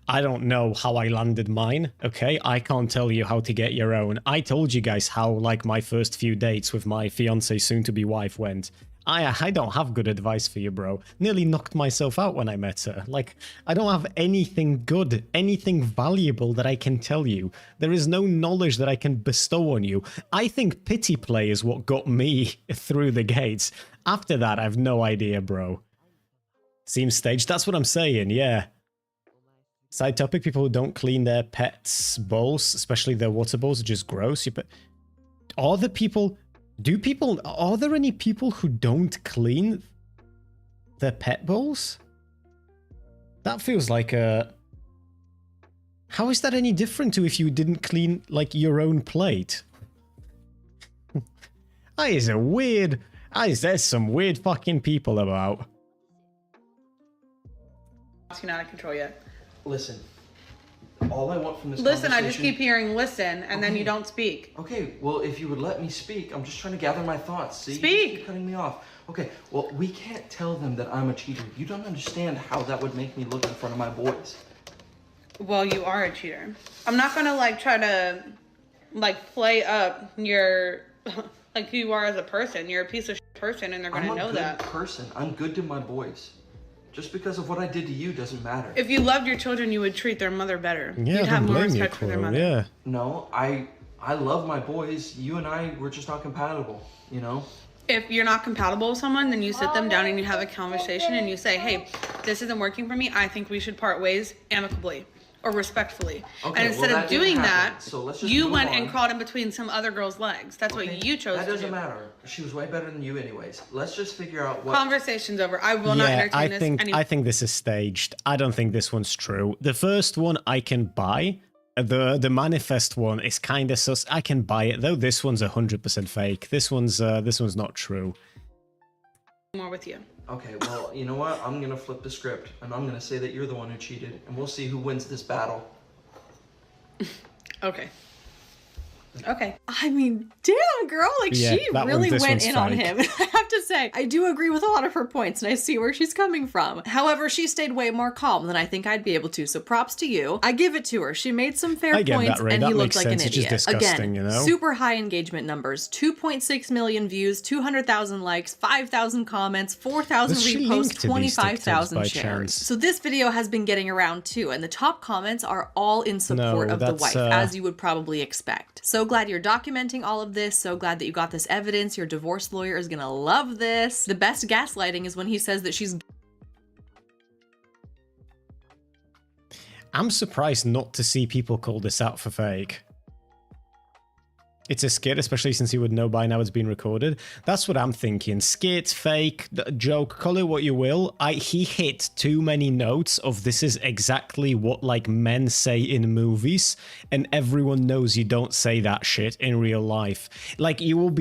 don't know how I landed mine, okay? I can't tell you how to get your own. I told you guys how, like, my first few dates with my fiancé, soon-to-be wife went. I don't have good advice for you, bro. Nearly knocked myself out when I met her. Like, I don't have anything good, anything valuable that I can tell you. There is no knowledge that I can bestow on you. I think pity play is what got me through the gates. After that, I have no idea, bro. Seems staged. That's what I'm saying, yeah. Side topic, people who don't clean their pets' bowls, especially their water bowls, are just gross. Are there any people who don't clean their pet bowls? That feels like a... How is that any different to if you didn't clean, like, your own plate? There's some weird fucking people about. Seen out of control yet. Listen. All I want from this Listen, I just conversation- keep hearing listen, and then you don't speak. Okay, well, if you would let me speak, I'm just trying to gather my thoughts. See, Speak! You just keep cutting me off. Okay, well, we can't tell them that I'm a cheater. You don't understand how that would make me look in front of my boys. Well, you are a cheater. I'm not gonna like try to like play up your like who you are as a person. You're a piece of shit person, and they're gonna know that. I'm a good person. I'm good to my boys. Just because of what I did to you doesn't matter. If you loved your children, you would treat their mother better. Yeah, You'd have more respect for their mother. Yeah. No, I love my boys. You and I, we're just not compatible, you know? If you're not compatible with someone, then you sit them down and you have a conversation and you say, hey, this isn't working for me. I think we should part ways amicably. or respectfully. Okay, And instead well, of that didn't doing happen, that, so let's just you move went on. and crawled in between some other girl's legs. That's Okay, what you chose That to doesn't do. matter. She was way better than you anyways. Let's just figure out what... Conversation's over. I will not entertain this anymore. I think this is staged. I don't think this one's true. The first one I can buy. The manifest one is kind of sus. I can buy it though. This one's 100% fake. This one's not true. More with you. Okay, well, you know what? I'm gonna flip the script, and I'm gonna say that you're the one who cheated, and we'll see who wins this battle. Okay. Okay. I mean, damn, girl, like Yeah, she really went in on him. I have to say, I do agree with a lot of her points and I see where she's coming from. However, she stayed way more calm than I think I'd be able to, so props to you. I give it to her. She made some fair points and he looked like an idiot. It's just disgusting, Again, you know? super high engagement numbers, 2.6 million views, 200,000 likes, 5,000 comments, 4,000 reposts, 25,000 shares. So this video has been getting around too, and the top comments are all in support of the wife, as you would probably expect. So glad you're documenting all of this. So glad that you got this evidence. Your divorce lawyer is gonna love this. The best gaslighting is when he says that she's... I'm surprised not to see people call this out for fake. It's a skit, especially since you would know by now it's been recorded. That's what I'm thinking. Skit, fake, joke, call it what you will. He hit too many notes of this is exactly what like men say in movies, and everyone knows you don't say that shit in real life. Like you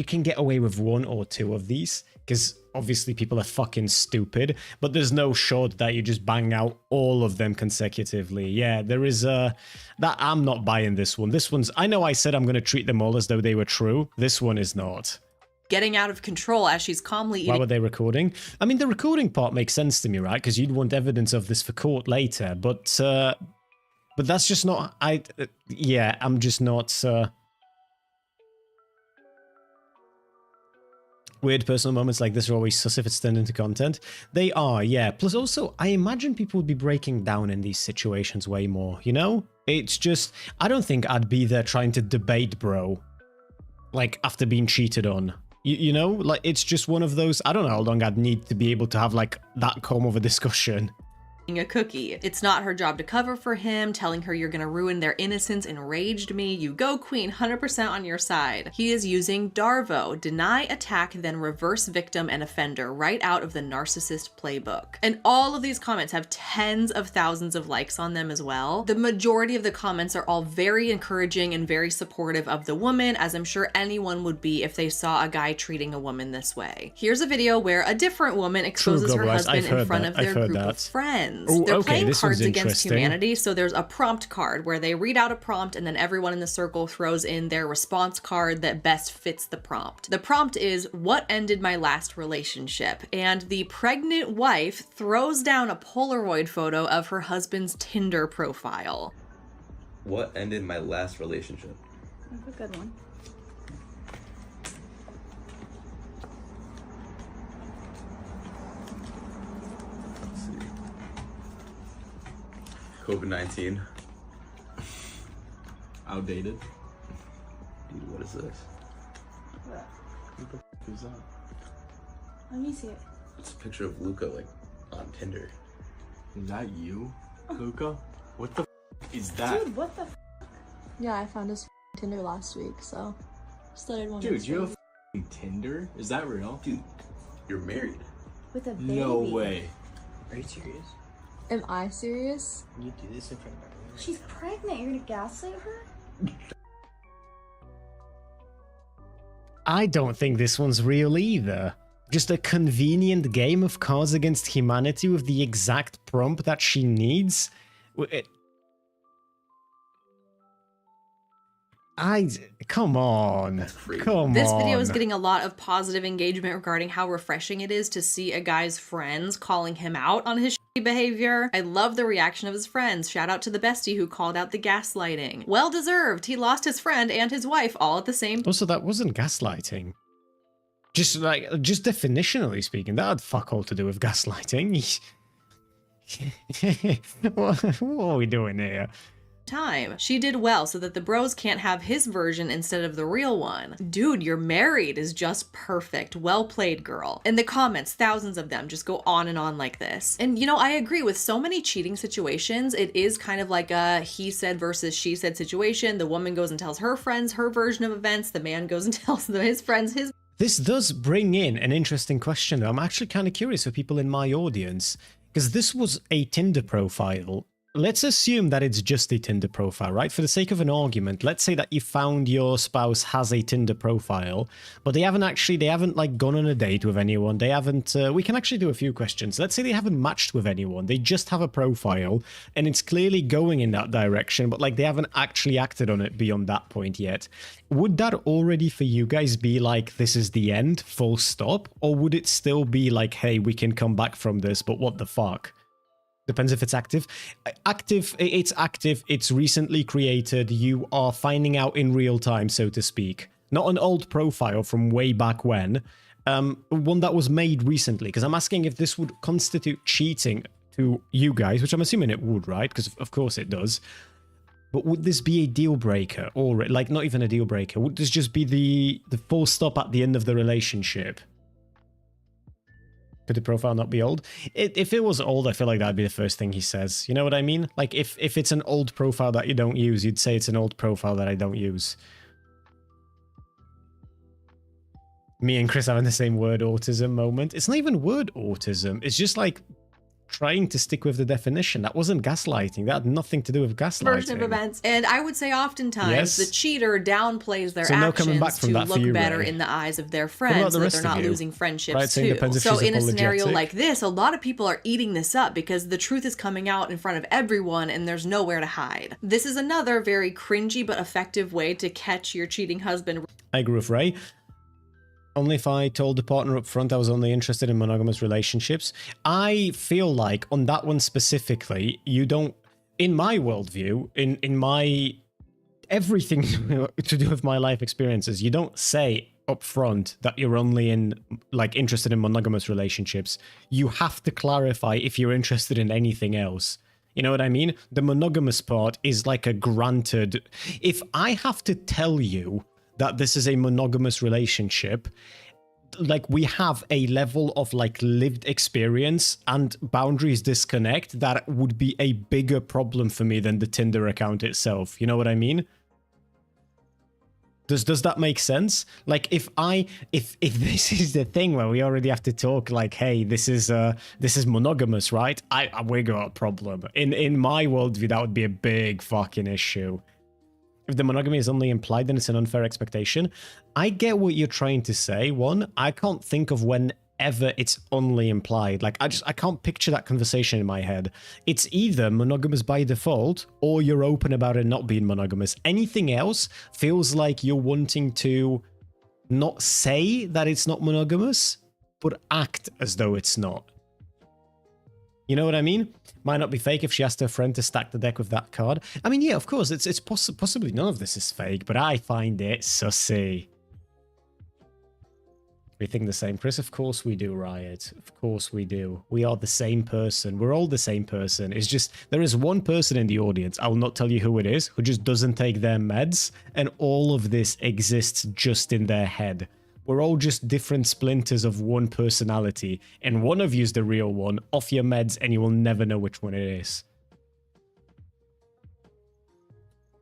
can get away with one or two of these, because obviously people are fucking stupid, but there's no shot that you just bang out all of them consecutively. Yeah, there is that I'm not buying this one. This one's, I know I said I'm going to treat them all as though they were true. This one is not. Getting out of control as she's calmly eating... Why were they recording? I mean, the recording part makes sense to me, right? Because you'd want evidence of this for court later, but that's just not, I'm just not, Weird personal moments like this are always sus if it's turned into content. They are, yeah. Plus also, I imagine people would be breaking down in these situations way more, you know? It's just, I don't think I'd be there trying to debate, bro. Like, after being cheated on. You know? Like, it's just one of those, I don't know how long I'd need to be able to have, like, that calm of a discussion. A cookie. It's not her job to cover for him. Telling her you're gonna ruin their innocence enraged me. You go, queen, 100% on your side. He is using Darvo, deny, attack, then reverse victim and offender, right out of the narcissist playbook. And all of these comments have tens of thousands of likes on them as well. The majority of the comments are all very encouraging and very supportive of the woman, as I'm sure anyone would be if they saw a guy treating a woman this way. Here's a video where a different woman exposes her husband in front of their group of friends. They're playing cards against humanity, so there's a prompt card where they read out a prompt and then everyone in the circle throws in their response card that best fits the prompt. The prompt is, what ended my last relationship? And the pregnant wife throws down a Polaroid photo of her husband's Tinder profile. What ended my last relationship? That's a good one. COVID-19. Outdated. Dude, what is this? What? What the f is that? Let me see it. It's a picture of Luca, like, on Tinder. Is that you, Luca? What the f is that? Dude, what the f? Yeah, I found his Tinder last week, so just thought I'd want to Dude, you have Tinder? Is that real? Dude, you're married. with a baby. No way. Are you serious? Am I serious? You do this in front of everyone. She's pregnant. You're gonna gaslight her? I don't think this one's real either. Just a convenient game of Cards Against Humanity with the exact prompt that she needs. Come on. This video is getting a lot of positive engagement regarding how refreshing it is to see a guy's friends calling him out on his shitty behavior. I love the reaction of his friends. Shout out to the bestie who called out the gaslighting. Well deserved. He lost his friend and his wife all at the same time. Also, that wasn't gaslighting. Just definitionally speaking, that had fuck all to do with gaslighting. What are we doing here? time. She did well so that the bros can't have his version instead of the real one. Dude, you're married is just perfect. Well played, girl. In the comments, thousands of them just go on and on like this. And you know, I agree with so many cheating situations. It is kind of like a he said versus she said situation. The woman goes and tells her friends her version of events. The man goes and tells his friends his. This does bring in an interesting question, though. I'm actually kind of curious for people in my audience, because this was a Tinder profile. Let's assume that it's just a Tinder profile, right? For the sake of an argument, let's say that you found your spouse has a Tinder profile, but they haven't like gone on a date with anyone. They haven't, we can actually do a few questions. Let's say they haven't matched with anyone. They just have a profile and it's clearly going in that direction, but like they haven't actually acted on it beyond that point yet. Would that already for you guys be like, this is the end, full stop? Or would it still be like, hey, we can come back from this, but what the fuck? Depends if it's active. It's active, it's recently created, you are finding out in real time, so to speak. Not an old profile from way back when, one that was made recently, because I'm asking if this would constitute cheating to you guys, which I'm assuming it would, right? Because of course it does. But would this be a deal breaker? Or, like, not even a deal breaker, would this just be the full stop at the end of the relationship? Could the profile not be old? If it was old, I feel like that'd be the first thing he says. You know what I mean? Like, if it's an old profile that you don't use, you'd say it's an old profile that I don't use. Me and Chris having the same word autism moment. It's not even word autism. It's just like trying to stick with the definition. That wasn't gaslighting. That had nothing to do with gaslighting. Version of events. And I would say oftentimes the cheater downplays their actions to look better in the eyes of their friends so that they're not losing friendships too. So in a scenario like this, a lot of people are eating this up because the truth is coming out in front of everyone and there's nowhere to hide. This is another very cringy but effective way to catch your cheating husband. I agree with Ray. Only if I told the partner up front I was only interested in monogamous relationships. I feel like on that one specifically, you don't, in my worldview, in my everything to do with my life experiences, you don't say up front that you're only interested in monogamous relationships. You have to clarify if you're interested in anything else. You know what I mean? The monogamous part is like a granted. If I have to tell you that this is a monogamous relationship, like we have a level of like lived experience and boundaries disconnect that would be a bigger problem for me than the Tinder account itself. You know what I mean? Does that make sense? Like if this is the thing where we already have to talk like, hey, this is monogamous, right? We got a problem. In my worldview, that would be a big fucking issue. If the monogamy is only implied, then it's an unfair expectation. I get what you're trying to say. One, I can't think of whenever it's only implied. Like, I can't picture that conversation in my head. It's either monogamous by default, or you're open about it not being monogamous. Anything else feels like you're wanting to not say that it's not monogamous, but act as though it's not. You know what I mean? Might not be fake if she asked her friend to stack the deck with that card. I mean, yeah, of course, it's possibly none of this is fake, but I find it sussy. We think the same, Chris? Of course we do, Riot. Of course we do. We are the same person. We're all the same person. It's just, there is one person in the audience, I will not tell you who it is, who just doesn't take their meds, and all of this exists just in their head. We're all just different splinters of one personality, and one of you's the real one, off your meds, and you will never know which one it is.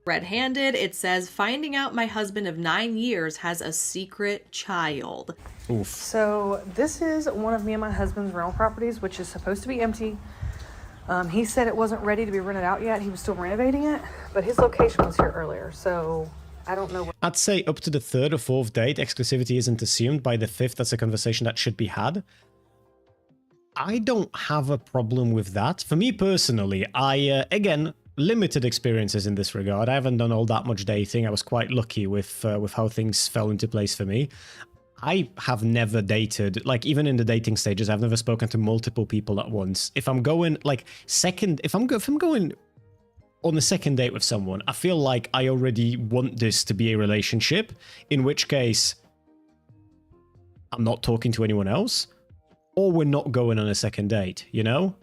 Red-handed, it says, finding out my husband of 9 years has a secret child. Oof. So this is one of me and my husband's rental properties, which is supposed to be empty. He said it wasn't ready to be rented out yet. He was still renovating it, but his location was here earlier, so I don't know. I'd say up to the 3rd or 4th date, exclusivity isn't assumed. By the 5th, that's a conversation that should be had. I don't have a problem with that. For me personally, again, limited experiences in this regard. I haven't done all that much dating. I was quite lucky with how things fell into place for me. I have never dated, like even in the dating stages, I've never spoken to multiple people at once. If I'm going like if I'm going on a second date with someone, I feel like I already want this to be a relationship, in which case I'm not talking to anyone else, or we're not going on a second date, you know?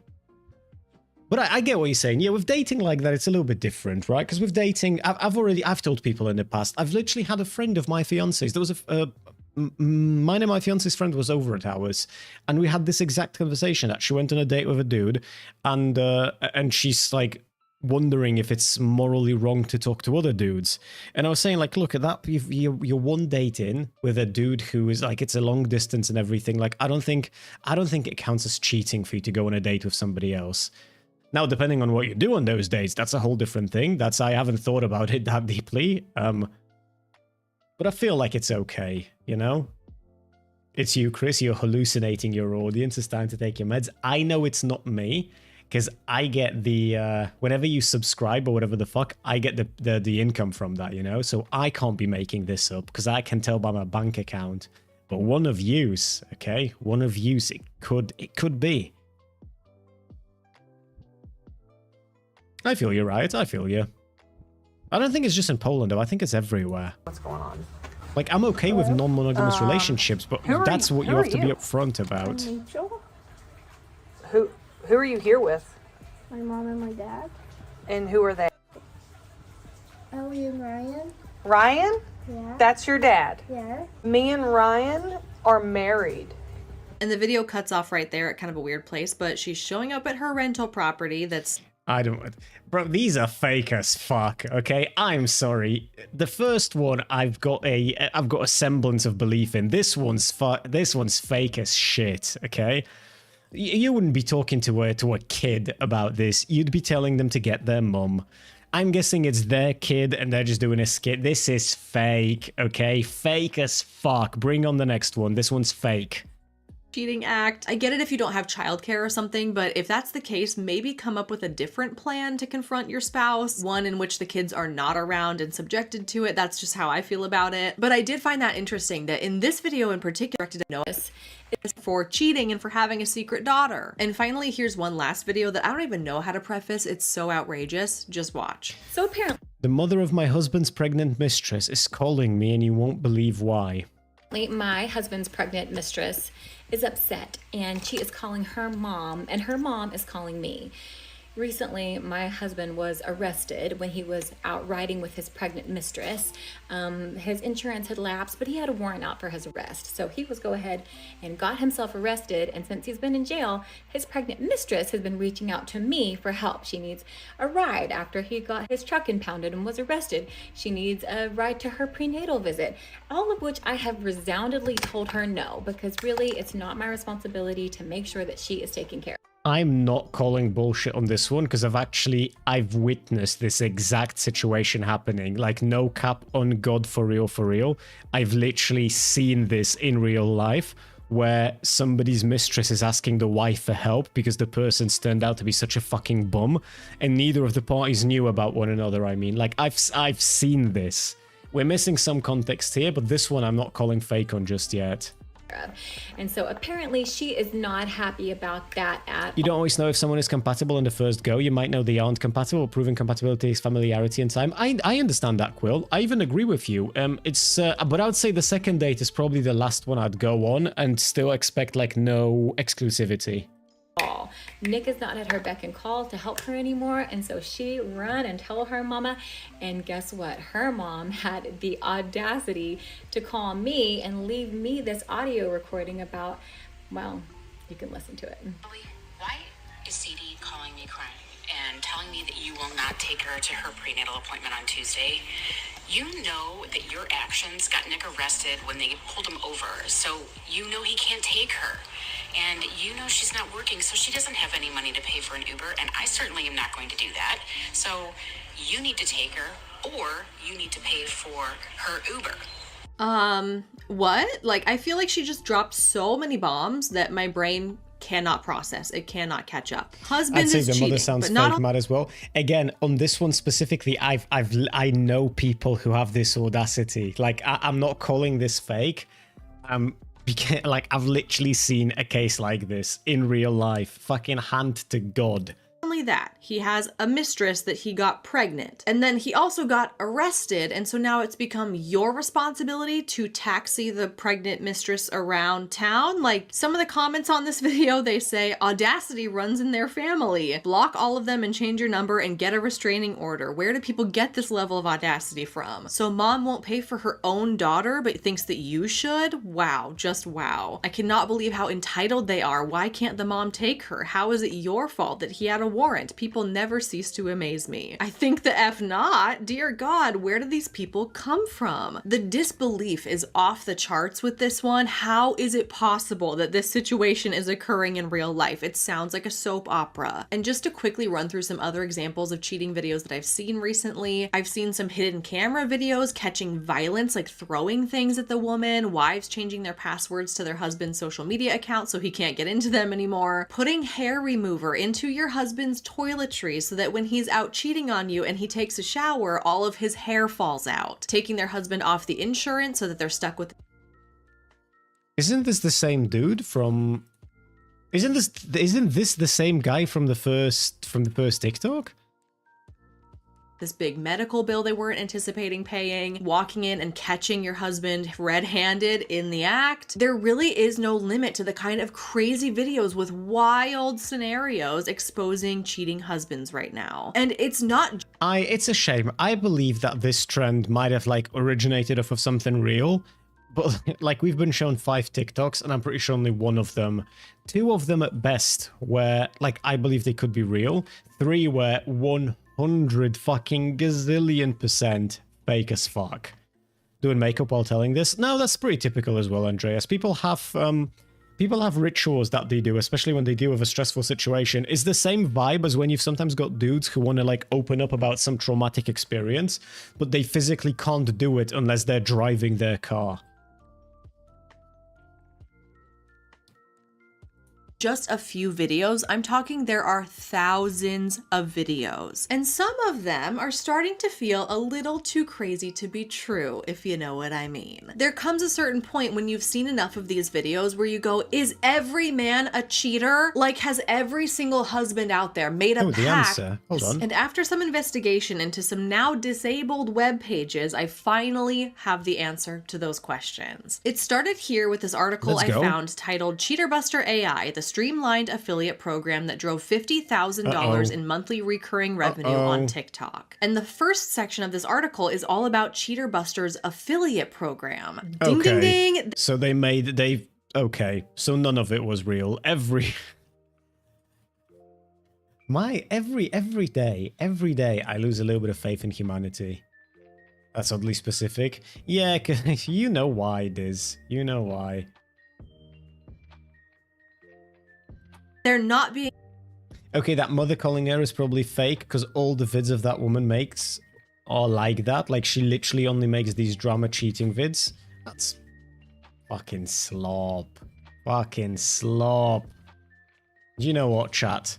But I get what you're saying. Yeah, with dating like that, it's a little bit different, right? Because with dating, I've told people in the past, I've literally had a friend of my fiance's. There was mine and my fiance's friend was over at ours, and we had this exact conversation that she went on a date with a dude, and she's like wondering if it's morally wrong to talk to other dudes. And I was saying, like, look at that, you're one date in with a dude who is like, it's a long distance and everything. Like, I don't think it counts as cheating for you to go on a date with somebody else. Now, depending on what you do on those dates, that's a whole different thing. I haven't thought about it that deeply. But I feel like it's okay, you know? It's you, Chris. You're hallucinating your audience. It's time to take your meds. I know it's not me, because I get the, whenever you subscribe or whatever the fuck, I get the income from that, you know? So I can't be making this up, because I can tell by my bank account. But one of yous, okay? One of yous, it could be. I feel you, Riot. I feel you. I don't think it's just in Poland, though. I think it's everywhere. What's going on? Like, I'm okay with non-monogamous relationships, but that's what you have to be upfront about. Who are you here with? My mom and my dad. And who are they? Ellie and Ryan. Ryan? Yeah. That's your dad? Yeah. Me and Ryan are married. And the video cuts off right there at kind of a weird place, but she's showing up at her rental property that's... I don't... Bro, these are fake as fuck, okay? I'm sorry. The first one, I've got a semblance of belief in. This one's fake as shit, okay? You wouldn't be talking to a kid about this. You'd be telling them to get their mum. I'm guessing it's their kid and they're just doing a skit. This is fake, okay? Fake as fuck. Bring on the next one. This one's fake. Cheating act. I get it if you don't have childcare or something, but if that's the case, maybe come up with a different plan to confront your spouse, one in which the kids are not around and subjected to it. That's just how I feel about it. But I did find that interesting that in this video in particular, directed at notice is for cheating and for having a secret daughter. And finally, here's one last video that I don't even know how to preface. It's so outrageous. Just watch. So apparently, the mother of my husband's pregnant mistress is calling me, and you won't believe why. My husband's pregnant mistress is upset, and she is calling her mom, and her mom is calling me. Recently, my husband was arrested when he was out riding with his pregnant mistress. His insurance had lapsed, but he had a warrant out for his arrest. So he was go ahead and got himself arrested. And since he's been in jail, his pregnant mistress has been reaching out to me for help. She needs a ride after he got his truck impounded and was arrested. She needs a ride to her prenatal visit, all of which I have resoundingly told her no, because really it's not my responsibility to make sure that she is taken care of. I'm not calling bullshit on this one because I've witnessed this exact situation happening. Like, no cap on God, for real. I've literally seen this in real life where somebody's mistress is asking the wife for help because the person's turned out to be such a fucking bum, and neither of the parties knew about one another. I mean, like, I've seen this. We're missing some context here, but this one I'm not calling fake on just yet. And so apparently she is not happy about that at all. You don't always know if someone is compatible in the first go. You might know they aren't compatible. Proving compatibility is familiarity and time. I understand that, Quill. I even agree with you. But I would say the second date is probably the last one I'd go on and still expect like no exclusivity. Nick is not at her beck and call to help her anymore, and so she run and tell her mama, and guess what? Her mom had the audacity to call me and leave me this audio recording about, well, you can listen to it. Why is CD calling me crying and telling me that you will not take her to her prenatal appointment on Tuesday? You know that your actions got Nick arrested when they pulled him over, so you know he can't take her. And you know she's not working, so she doesn't have any money to pay for an Uber, and I certainly am not going to do that. So you need to take her, or you need to pay for her Uber. What? Like, I feel like she just dropped so many bombs that my brain cannot process. It cannot catch up. Husband is cheating. I'd say the mother sounds fake mad as well. Again, on this one specifically, I know people who have this audacity. Like, I'm not calling this fake. Like, I've literally seen a case like this in real life. Fucking hand to God. Not only only that, he has a mistress that he got pregnant. And then he also got arrested, and so now it's become your responsibility to taxi the pregnant mistress around town. Like, some of the comments on this video, they say, audacity runs in their family. Block all of them and change your number and get a restraining order. Where do people get this level of audacity from? So mom won't pay for her own daughter, but thinks that you should? Wow, just wow. I cannot believe how entitled they are. Why can't the mom take her? How is it your fault that he had a warrant? People never cease to amaze me. I think the F not. Dear God, where do these people come from? The disbelief is off the charts with this one. How is it possible that this situation is occurring in real life? It sounds like a soap opera. And just to quickly run through some other examples of cheating videos that I've seen recently, I've seen some hidden camera videos catching violence, like throwing things at the woman, wives changing their passwords to their husband's social media account so he can't get into them anymore, putting hair remover into your husband's toiletries so that when he's out cheating on you and he takes a shower, all of his hair falls out, taking their husband off the insurance so that they're stuck with. Isn't this the same dude from? Isn't this the same guy from the first TikTok? This big medical bill they weren't anticipating paying, walking in and catching your husband red-handed in the act. There really is no limit to the kind of crazy videos with wild scenarios exposing cheating husbands right now. And it's not... It's a shame. I believe that this trend might have like originated off of something real, but like we've been shown 5 TikToks and I'm pretty sure only one of them, 2 of them at best were like, I believe they could be real. 3 were 100 fucking gazillion% fake as fuck. Doing makeup while telling this? No, that's pretty typical as well, Andreas. People have rituals that they do, especially when they deal with a stressful situation. It's the same vibe as when you've sometimes got dudes who want to like open up about some traumatic experience, but they physically can't do it unless they're driving their car. Just a few videos. I'm talking there are thousands of videos. And some of them are starting to feel a little too crazy to be true, if you know what I mean. There comes a certain point when you've seen enough of these videos where you go, is every man a cheater? Like, has every single husband out there made a pact? Hold on. And after some investigation into some now disabled web pages, I finally have the answer to those questions. It started here with this article I found titled Cheaterbuster AI, the streamlined affiliate program that drove $50,000 in monthly recurring revenue on TikTok. And the first section of this article is all about Cheaterbuster's affiliate program. Ding, ding, ding. So okay, so none of it was real. Every day I lose a little bit of faith in humanity. That's oddly specific. Yeah, 'cause you know why it is. You know why. They're not being... Okay, that mother calling her is probably fake because all the vids of that woman makes are like that. Like, she literally only makes these drama cheating vids. That's fucking slop. Fucking slop. Do you know what, chat?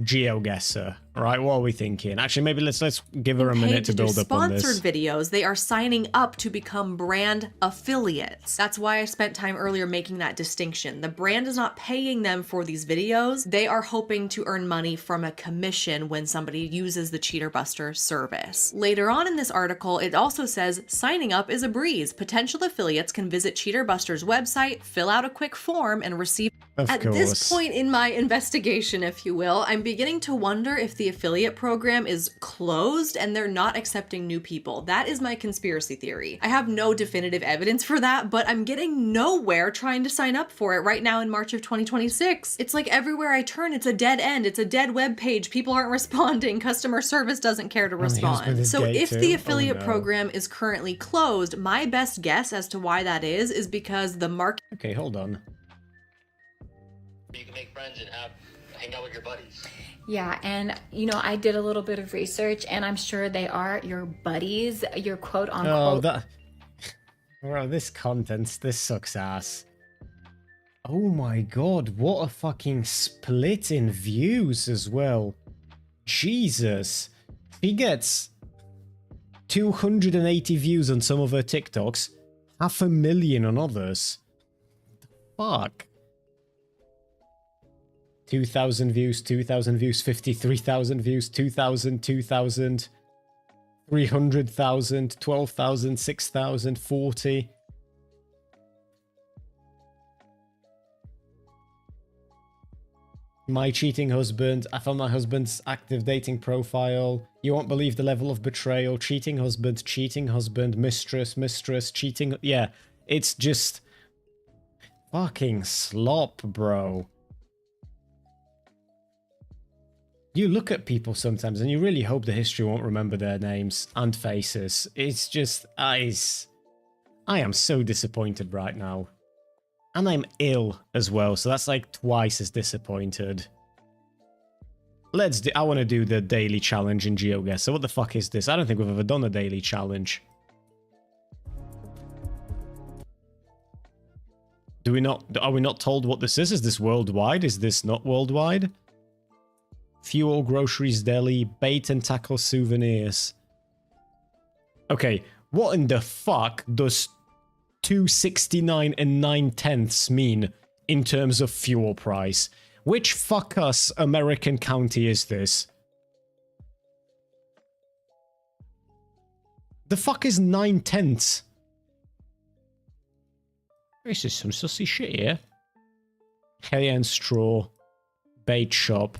GeoGuessr, right? What are we thinking? Actually, maybe let's give her a minute to build up on this. Sponsored videos, they are signing up to become brand affiliates. That's why I spent time earlier making that distinction. The brand is not paying them for these videos. They are hoping to earn money from a commission when somebody uses the Cheaterbuster service. Later on in this article, it also says signing up is a breeze. Potential affiliates can visit Cheaterbuster's website, fill out a quick form, and receive... At this point in my investigation, if you will, I'm beginning to wonder if the affiliate program is closed and they're not accepting new people. That is my conspiracy theory. I have no definitive evidence for that, but I'm getting nowhere trying to sign up for it right now in March of 2026. It's like everywhere I turn, it's a dead end. It's a dead web page. People aren't responding. Customer service doesn't care to respond. So if the affiliate program is currently closed, my best guess as to why that is because the market... Okay, hold on. You can make friends and hang out with your buddies. Yeah, and you know, I did a little bit of research and I'm sure they are your buddies, your quote unquote. Bro, this sucks ass. Oh my god, what a fucking split in views as well. Jesus. He gets 280 views on some of her TikToks, 500,000 on others. Fuck. 2,000 views, 2,000 views, 53,000 views, 2,000, 2,000, 300,000, 12,000, 6,000, 40. My cheating husband. I found my husband's active dating profile. You won't believe the level of betrayal. Cheating husband, mistress, cheating. Yeah, it's just fucking slop, bro. You look at people sometimes and you really hope the history won't remember their names and faces. It's just, I am so disappointed right now. And I'm ill as well, so that's like twice as disappointed. I want to do the daily challenge in GeoGuessr. So what the fuck is this? I don't think we've ever done a daily challenge. Are we not told what this is? Is this worldwide? Is this not worldwide? Fuel, groceries, deli, bait and tackle souvenirs. Okay, what in the fuck does 269 and 9/10 mean in terms of fuel price? Which fuck us American county is this? The fuck is 9/10? This is some sussy shit here. Hay and straw. Bait shop.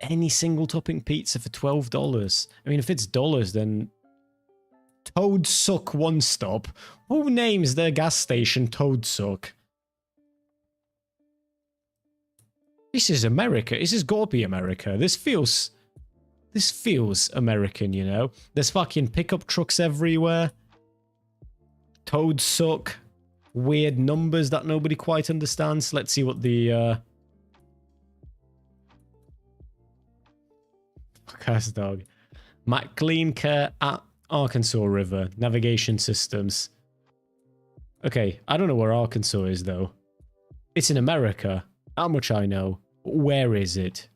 Any single topping pizza for $12. I mean, if it's dollars, then Toad Suck One Stop. Who names their gas station Toad Suck? This is America. This has got to be America. This feels American, you know? There's fucking pickup trucks everywhere. Toad Suck. Weird numbers that nobody quite understands. Let's see what the Fuck-ass dog. McLean Care at Arkansas River. Navigation systems. Okay, I don't know where Arkansas is, though. It's in America. How much I know. Where is it?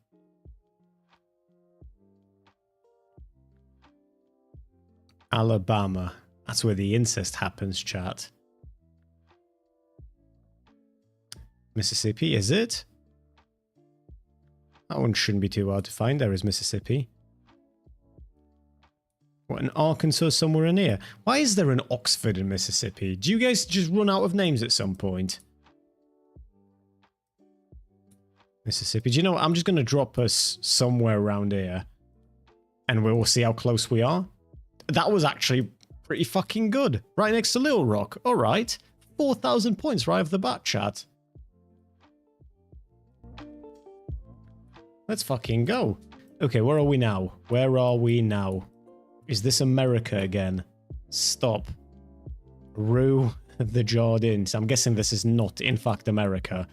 Alabama. That's where the incest happens, chat. Mississippi, is it? That one shouldn't be too hard to find. There is Mississippi. What, in Arkansas somewhere in here? Why is there an Oxford in Mississippi? Do you guys just run out of names at some point? Mississippi. Do you know what? I'm just going to drop us somewhere around here. And we'll see how close we are. That was actually pretty fucking good. Right next to Little Rock. Alright. 4,000 points right off the bat, chat. Let's fucking go. Okay, where are we now? Where are we now? Is this America again? Stop. Rue the Jardins. I'm guessing this is not, in fact, America.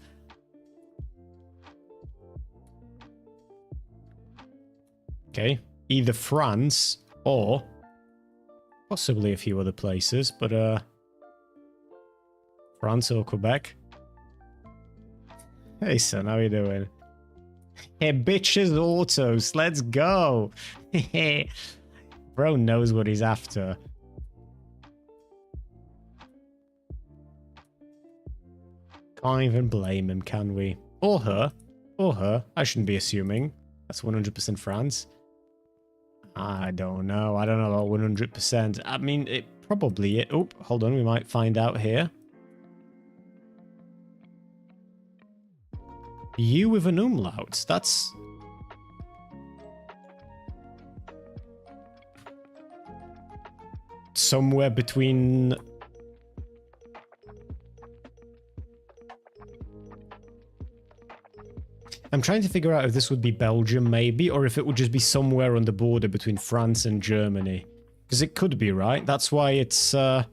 Okay. Either France or possibly a few other places, but France or Quebec. Hey son, how you doing? Hey, bitches autos, let's go. Bro knows what he's after. Can't even blame him, can we? Or her. Or her. I shouldn't be assuming. That's 100% France. I don't know. I don't know about 100%. I mean, it probably... Oh, hold on. We might find out here. You with an umlaut. That's... somewhere between... I'm trying to figure out if this would be Belgium, maybe, or if it would just be somewhere on the border between France and Germany. Because it could be, right? That's why it's... That's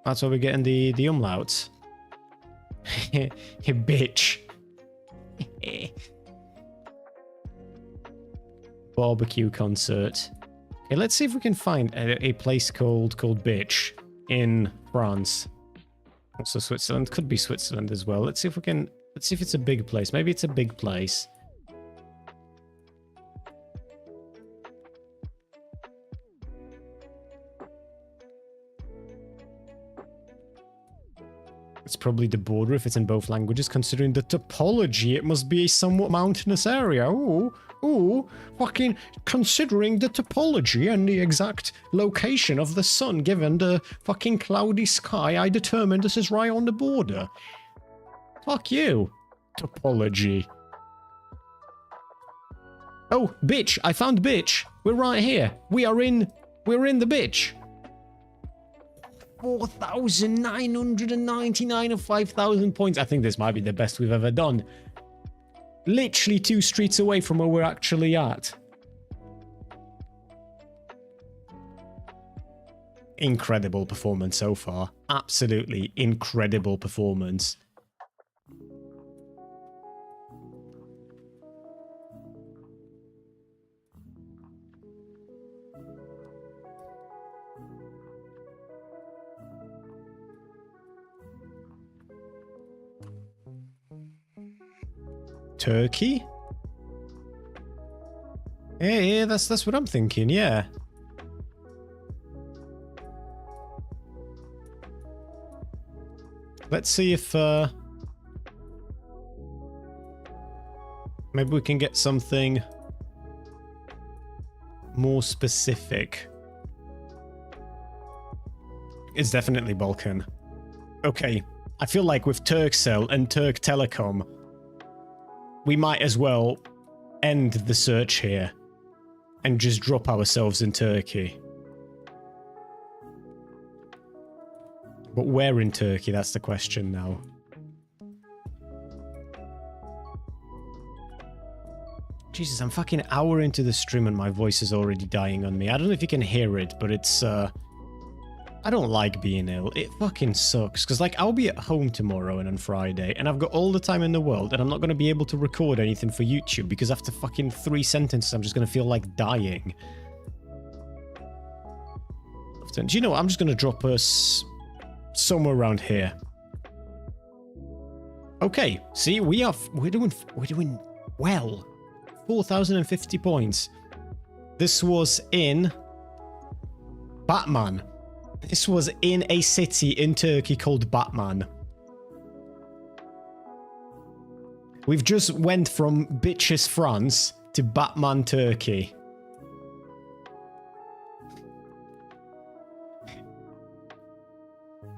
why we're getting the umlauts. Bitch. Barbecue concert. Okay, let's see if we can find a place called Bitch in France. Also Switzerland. Could be Switzerland as well. Let's see if we can... Let's see if it's a big place. Maybe it's a big place. probably the border if it's in both languages. Considering the topology, it must be a somewhat mountainous area. Ooh, fucking considering the topology and the exact location of the sun given the fucking cloudy sky, I determined this is right on the border. Fuck you, topology. Oh, bitch, I found bitch. We're right here. We're in the bitch. 4,999 of 5,000 points. I think this might be the best we've ever done. Literally 2 streets away from where we're actually at. Incredible performance so far. Absolutely incredible performance. Turkey? Yeah, that's what I'm thinking, yeah. Let's see if maybe we can get something more specific. It's definitely Balkan. Okay, I feel like with Turkcell and Turk Telecom, we might as well end the search here and just drop ourselves in Turkey. But where in Turkey? That's the question now. Jesus, I'm fucking an hour into the stream and my voice is already dying on me. I don't know if you can hear it, but it's, I don't like being ill. It fucking sucks. Because, like, I'll be at home tomorrow and on Friday, and I've got all the time in the world, and I'm not going to be able to record anything for YouTube, because after fucking 3 sentences, I'm just going to feel like dying. Do you know what? I'm just going to drop us somewhere around here. Okay, see, we're doing well. 4,050 points. This was in Batman. This was in a city in Turkey called Batman. We've just went from bitches France to Batman Turkey.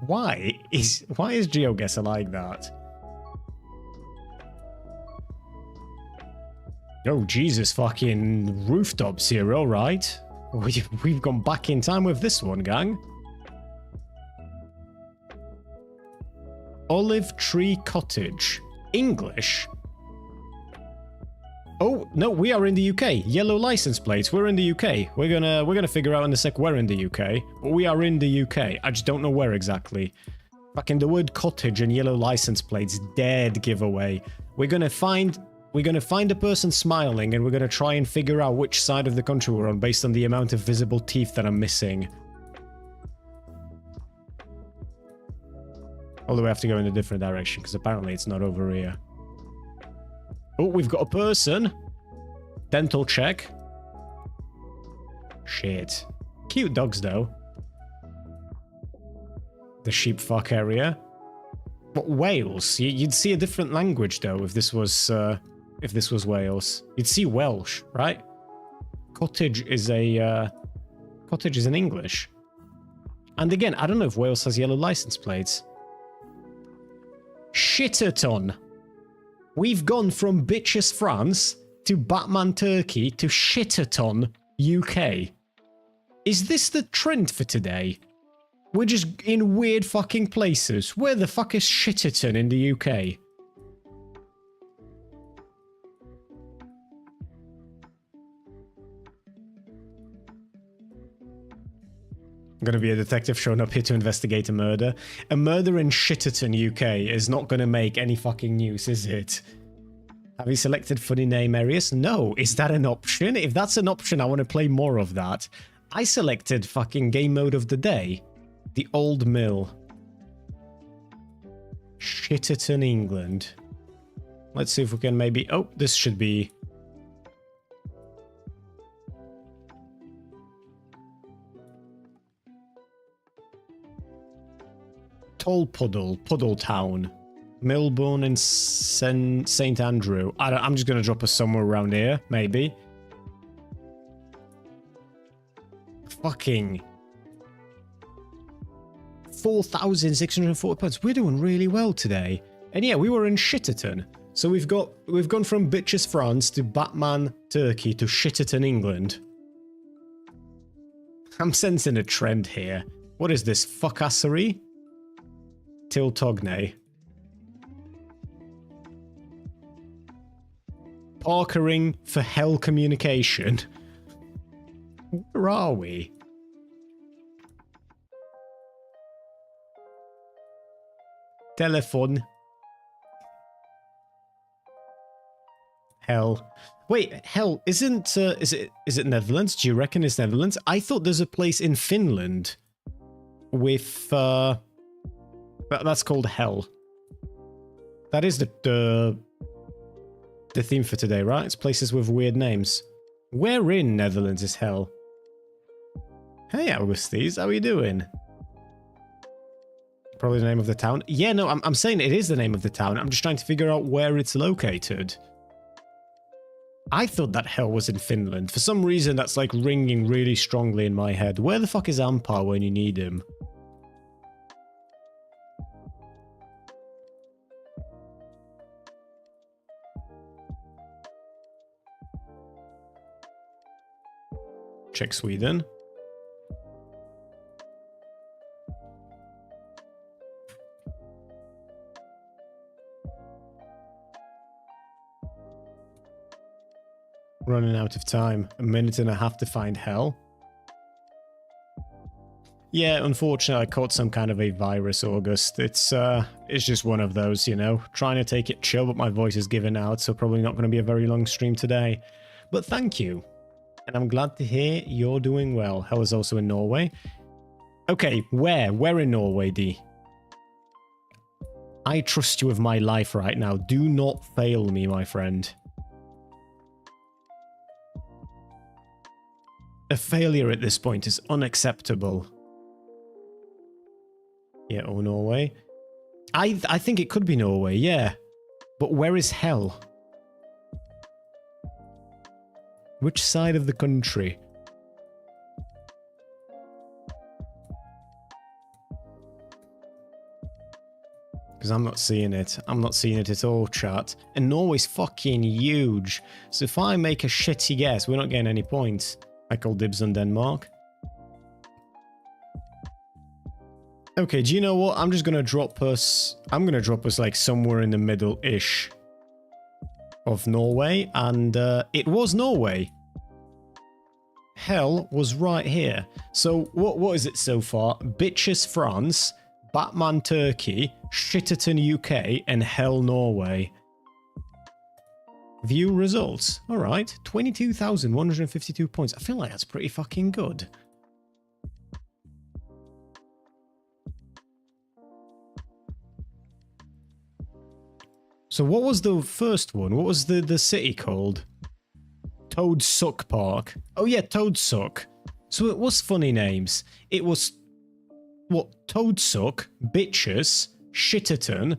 Why is GeoGuessr like that? Oh, Jesus, fucking rooftops here, alright. We've gone back in time with this one, gang. Olive Tree Cottage. English? Oh, no, we are in the UK. Yellow license plates. We're in the UK. We're gonna figure out in a sec where in the UK. But we are in the UK. I just don't know where exactly. Fucking the word cottage and yellow license plates. Dead giveaway. We're gonna find a person smiling and we're gonna try and figure out which side of the country we're on based on the amount of visible teeth that I'm missing. Although we have to go in a different direction because apparently it's not over here. Oh, we've got a person. Dental check. Shit. Cute dogs, though. The sheep fuck area. But Wales, you'd see a different language, though, if this was Wales. You'd see Welsh, right? Cottage is in English. And again, I don't know if Wales has yellow license plates. Shitterton. We've gone from bitches France to Batman Turkey to Shitterton UK. Is this the trend for today? We're just in weird fucking places. Where the fuck is Shitterton in the UK? Going to be a detective showing up here to investigate a murder. A murder in Shitterton, UK is not going to make any fucking news, is it? Have you selected funny name areas? No. Is that an option? If that's an option, I want to play more of that. I selected fucking game mode of the day. The Old Mill. Shitterton, England. Let's see if we can maybe... Oh, this should be... Puddle Town, Milburn and St. Andrew. I'm just going to drop us somewhere around here, maybe. Fucking 4,640 points. We're doing really well today. And yeah, we were in Shitterton. So we've gone from Bitches France to Batman Turkey to Shitterton England. I'm sensing a trend here. What is this? Fuckassery? Tiltogne. Parkering for hell communication. Where are we? Telephone. Hell. Wait, hell, isn't is it Netherlands? Do you reckon it's Netherlands? I thought there's a place in Finland with that's called Hell. That is the theme for today, right? It's places with weird names. Where in Netherlands is Hell? Hey, Augustes, how are you doing? Probably the name of the town. Yeah, no, I'm saying it is the name of the town. I'm just trying to figure out where it's located. I thought that Hell was in Finland. For some reason, that's like ringing really strongly in my head. Where the fuck is Ampar when you need him? Check Sweden. Running out of time. A minute and a half to find Hell. Yeah, unfortunately I caught some kind of a virus, August. It's just one of those, you know. Trying to take it chill, but my voice is giving out, so probably not going to be a very long stream today. But thank you. And I'm glad to hear you're doing well. Hell is also in Norway. Okay, where? Where in Norway, D? I trust you with my life right now. Do not fail me, my friend. A failure at this point is unacceptable. Yeah, oh, Norway. I think it could be Norway, yeah. But where is Hell? Which side of the country? Because I'm not seeing it. I'm not seeing it at all, chat. And Norway's fucking huge. So if I make a shitty guess, we're not getting any points. I call dibs on Denmark. Okay, do you know what? I'm just gonna drop us... I'm gonna drop us like somewhere in the middle-ish of Norway, and it was Norway. Hell was right here. So what is it so far? Bitches France, Batman Turkey, Shitterton UK, and Hell Norway. View results. Alright, 22,152 points. I feel like that's pretty fucking good. So what was the first one? What was the city called? Toad Suck Park. Oh yeah, Toad Suck. So it was funny names. It was... what? Toad Suck, Bitches, Shitterton...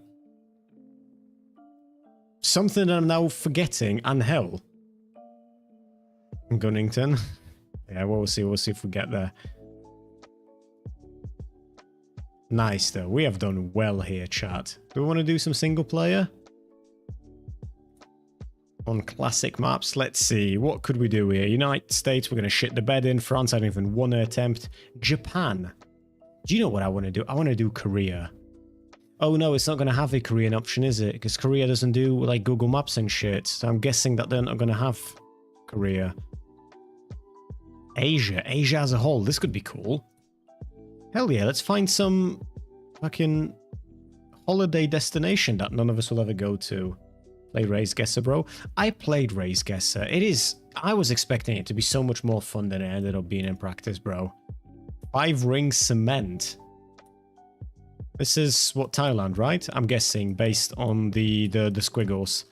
something I'm now forgetting, and Hell. Gunnington. Yeah, we'll see if we get there. Nice though, we have done well here, chat. Do we want to do some single player? On classic maps, let's see, what could we do here? United States, we're going to shit the bed in. France, I don't even want to attempt. Japan. Do you know what I want to do? I want to do Korea. Oh no, it's not going to have a Korean option, is it? Because Korea doesn't do like Google Maps and shit. So I'm guessing that they're not going to have Korea. Asia as a whole. This could be cool. Hell yeah, let's find some fucking holiday destination that none of us will ever go to. Play Raise Guesser, bro. I played Raise Guesser. I was expecting it to be so much more fun than it ended up being in practice, bro. 5 rings cement. This is, what, Thailand, right? I'm guessing, based on the squiggles.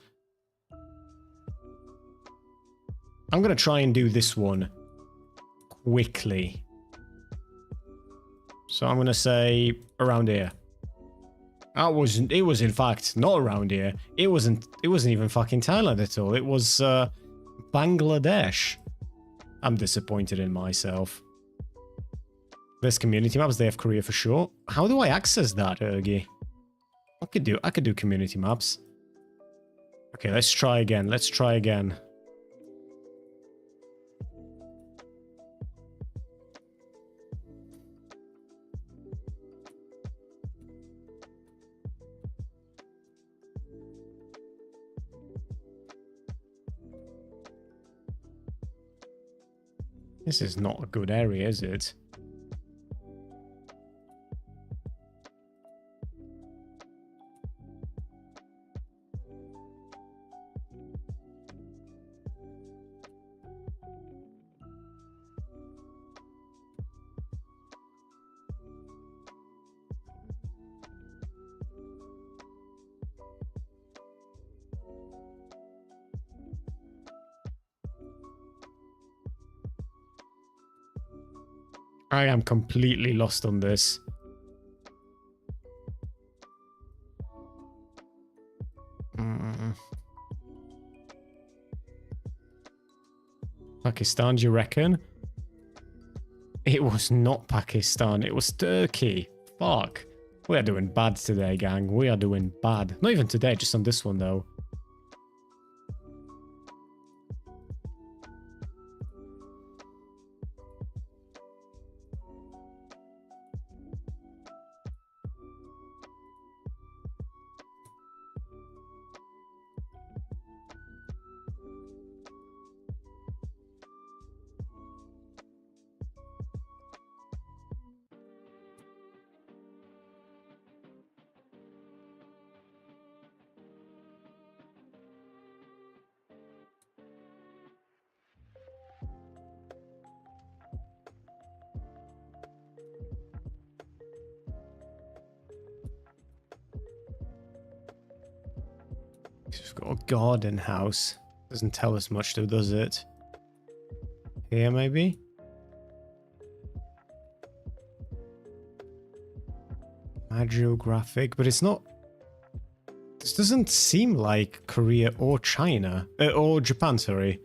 I'm going to try and do this one quickly. So I'm going to say around here. It was in fact not around here. It wasn't even fucking Thailand at all. It was Bangladesh. I'm disappointed in myself. There's community maps, they have Korea for sure. How do I access that, Ergi? I could do community maps. Okay, let's try again. Let's try again. This is not a good area, is it? I am completely lost on this. Pakistan, do you reckon? It was not Pakistan, it was Turkey. Fuck. We are doing bad today, gang. We are doing bad. Not even today, just on this one, though. We've got a garden house. Doesn't tell us much though, does it? Here, maybe? Geographic, but it's not... This doesn't seem like Korea or China. Or Japan, sorry.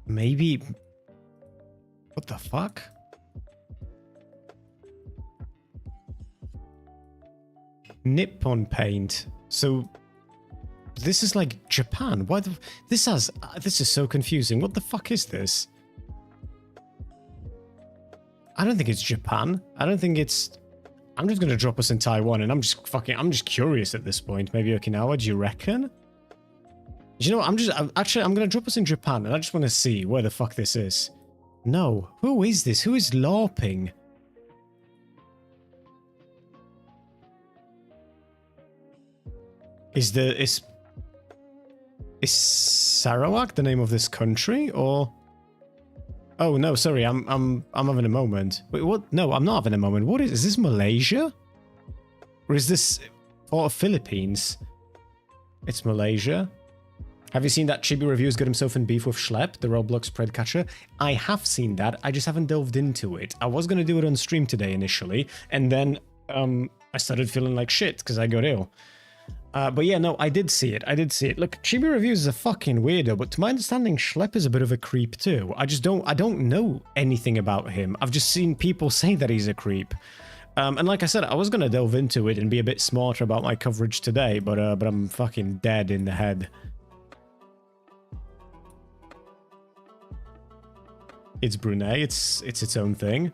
Maybe... What the fuck? Nippon paint. So this is like Japan. Why the this is so confusing. What the fuck is this? I don't think it's Japan. I don't think it's... I'm just gonna drop us in Taiwan and I'm just curious at this point. Maybe Okinawa, do you reckon? You know what, I'm gonna drop us in Japan and I just wanna see where the fuck this is. No. Who is this? Who is LARPing? Is Sarawak the name of this country, or... Oh no, sorry, I'm having a moment. Wait, what? No, I'm not having a moment. What is this, Malaysia? Or is this part of Philippines? It's Malaysia. Have you seen that Chibi Review's got himself in beef with Schlepp, the Roblox pred catcher? I have seen that, I just haven't delved into it. I was gonna do it on stream today initially, and then I started feeling like shit because I got ill. But yeah, no, I did see it. Look, Chibi Reviews is a fucking weirdo, but to my understanding, Schlepp is a bit of a creep too. I don't know anything about him. I've just seen people say that he's a creep. And like I said, I was gonna delve into it and be a bit smarter about my coverage today, but I'm fucking dead in the head. It's Brunei, it's its own thing.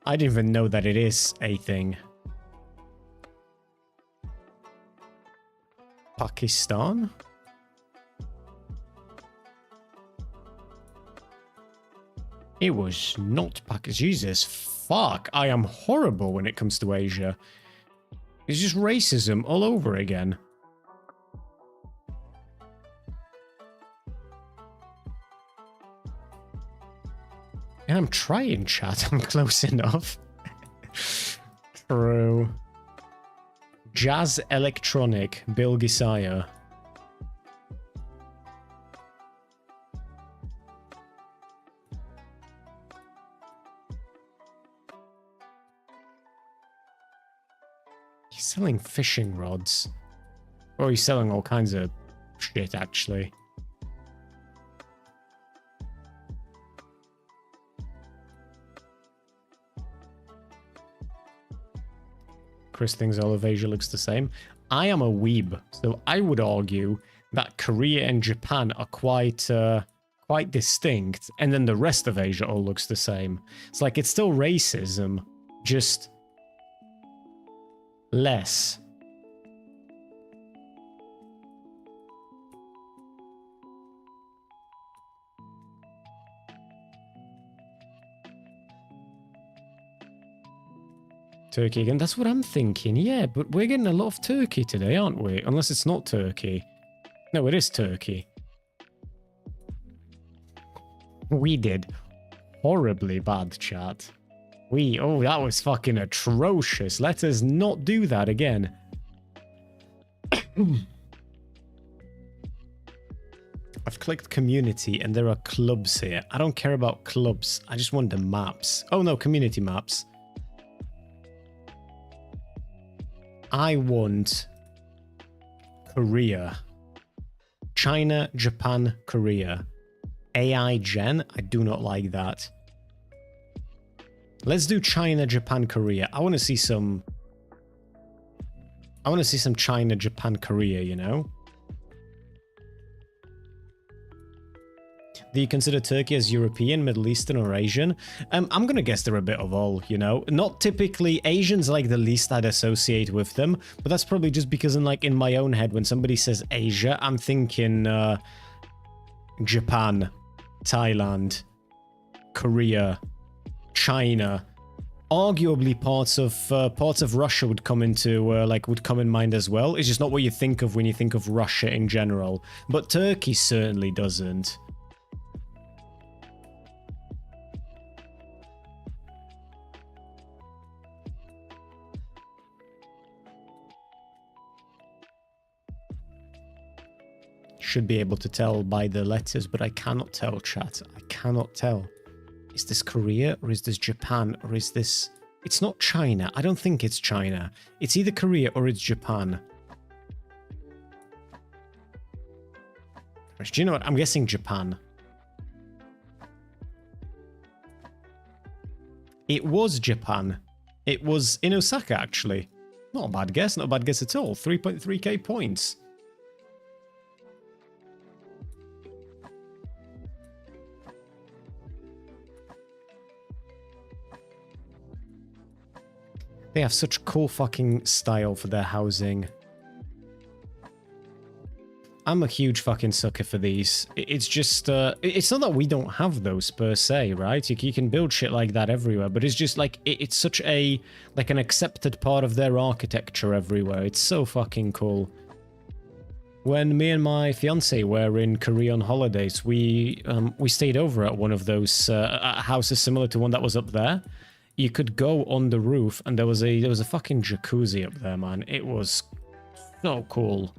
I didn't even know that it is a thing. Pakistan? It was not Pakistan. Jesus, fuck. I am horrible when it comes to Asia. It's just racism all over again. And I'm trying, chat. I'm close enough. True. Jazz Electronic, Bill Gisaya. He's selling fishing rods. Or he's selling all kinds of shit, actually. Chris thinks all of Asia looks the same. I am a weeb, so I would argue that Korea and Japan are quite distinct, and then the rest of Asia all looks the same. It's like it's still racism, just less. Turkey again, that's what I'm thinking, yeah, but we're getting a lot of Turkey today, aren't we? Unless it's not Turkey. No, it is Turkey. We did horribly bad, chat. Oh, that was fucking atrocious. Let us not do that again. I've clicked community and there are clubs here. I don't care about clubs. I just want the maps. Oh no, community maps. I want Korea. China, Japan, Korea. AI Gen? I do not like that. Let's do China, Japan, Korea. I want to see some China, Japan, Korea, you know? Do you consider Turkey as European, Middle Eastern, or Asian? I'm gonna guess they're a bit of all, you know? Not typically, Asians like the least I'd associate with them, but that's probably just because in my own head, when somebody says Asia, I'm thinking Japan, Thailand, Korea, China. Arguably parts of Russia would come into would come in mind as well. It's just not what you think of when you think of Russia in general, but Turkey certainly doesn't. Should be able to tell by the letters, but I cannot tell, chat. I cannot tell. Is this Korea or is this Japan or is this... It's not China. I don't think it's China. It's either Korea or it's Japan. Do you know what? I'm guessing Japan. It was Japan. It was in Osaka, actually. Not a bad guess. Not a bad guess at all. 3.3k points. They have such cool fucking style for their housing. I'm a huge fucking sucker for these. It's just, it's not that we don't have those per se, right? You can build shit like that everywhere, but it's just like, it's such a, like an accepted part of their architecture everywhere. It's so fucking cool. When me and my fiance were in Korea on holidays, we stayed over at one of those houses similar to one that was up there. You could go on the roof, and there was a fucking jacuzzi up there, man. It was so cool.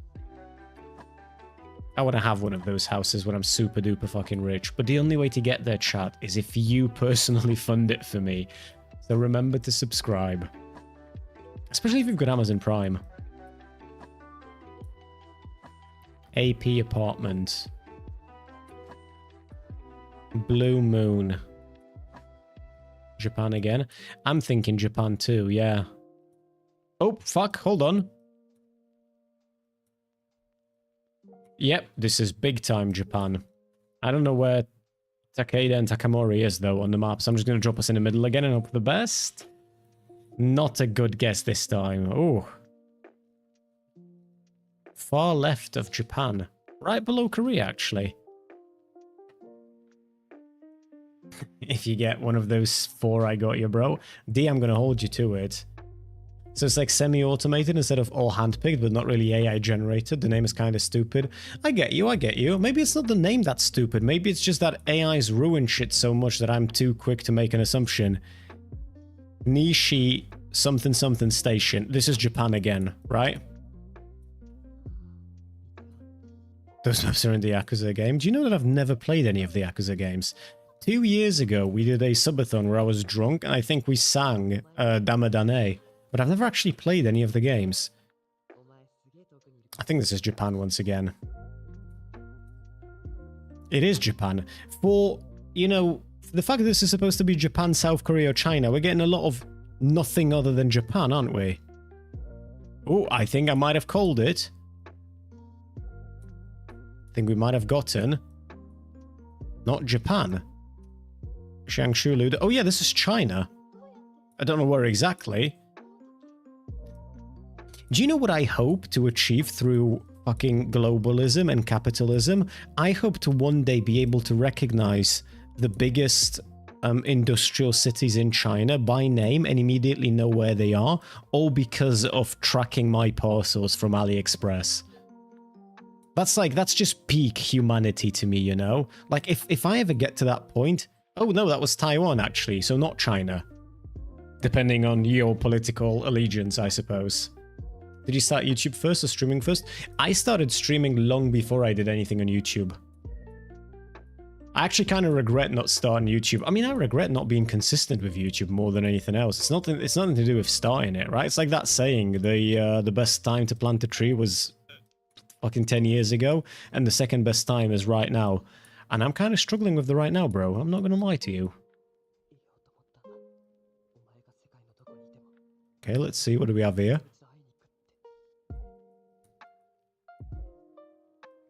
I want to have one of those houses when I'm super duper fucking rich. But the only way to get there, chat, is if you personally fund it for me. So remember to subscribe. Especially if you've got Amazon Prime. AP apartment. Blue Moon. Japan again. I'm thinking Japan too, yeah. Oh, fuck, hold on. Yep, this is big time Japan. I don't know where Takeda and Takamori is, though, on the map, so I'm just going to drop us in the middle again and hope for the best. Not a good guess this time. Oh. Far left of Japan. Right below Korea, actually. If you get one of those 4 I got you, bro. D, I'm going to hold you to it. So it's like semi-automated instead of all handpicked, but not really AI generated. The name is kind of stupid. I get you, I get you. Maybe it's not the name that's stupid. Maybe it's just that AI's ruined shit so much that I'm too quick to make an assumption. Nishi something something station. This is Japan again, right? Those maps are in the Yakuza game. Do you know that I've never played any of the Yakuza games? 2 years ago, we did a subathon where I was drunk, and I think we sang Damadane. But I've never actually played any of the games. I think this is Japan once again. It is Japan. For, you know, the fact that this is supposed to be Japan, South Korea, or China, we're getting a lot of nothing other than Japan, aren't we? Oh, I think I might have called it. I think we might have gotten... not Japan. Jiangsu. Oh yeah, this is China. I don't know where exactly. Do you know what I hope to achieve through fucking globalism and capitalism? I hope to one day be able to recognize the biggest industrial cities in China by name and immediately know where they are, all because of tracking my parcels from AliExpress. That's just peak humanity to me, you know? Like, if I ever get to that point... Oh no, that was Taiwan actually, so not China. Depending on your political allegiance, I suppose. Did you start YouTube first or streaming first? I started streaming long before I did anything on YouTube. I actually kind of regret not starting YouTube. I mean, I regret not being consistent with YouTube more than anything else. It's nothing to do with starting it, right? It's like that saying, the best time to plant a tree was fucking 10 years ago, and the second best time is right now. And I'm kind of struggling with the right now, bro. I'm not gonna lie to you. Okay, let's see. What do we have here?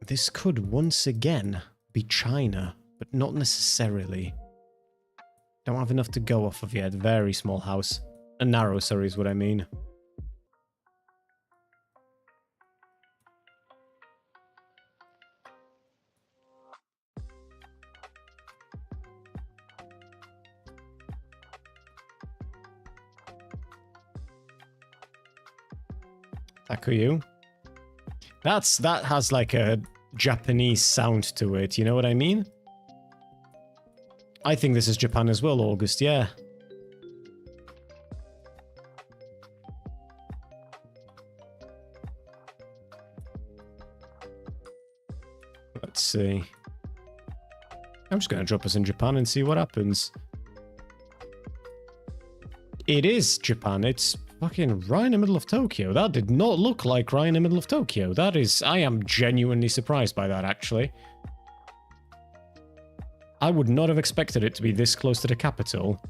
This could once again be China, but not necessarily. Don't have enough to go off of yet. Very small house. A narrow, sorry, is what I mean. Takuyu. That has like a Japanese sound to it, you know what I mean? I think this is Japan as well, August, yeah. Let's see. I'm just gonna drop us in Japan and see what happens. It is Japan, it's fucking right in the middle of Tokyo. That did not look like right in the middle of Tokyo. That is... I am genuinely surprised by that, actually. I would not have expected it to be this close to the capital.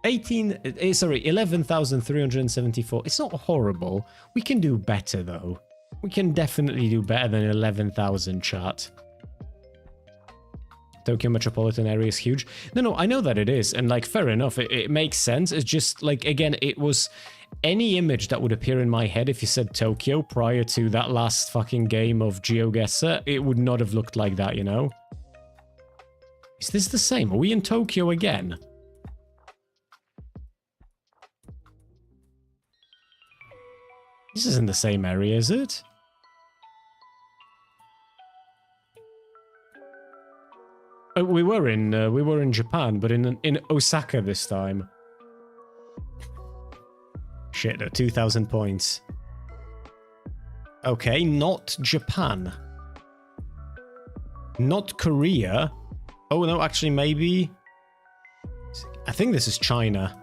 11,374. It's not horrible. We can do better, though. We can definitely do better than 11,000, chat. Tokyo metropolitan area is huge. No, I know that it is, and like, fair enough, it makes sense. It's just, like, again, it was any image that would appear in my head if you said Tokyo prior to that last fucking game of GeoGuessr, it would not have looked like that, you know? Is this the same? Are we in Tokyo again? This isn't the same area, is it? We were in Japan, but in Osaka this time. Shit, 2,000 points. Okay, not Japan. Not Korea. Oh no, actually maybe... I think this is China.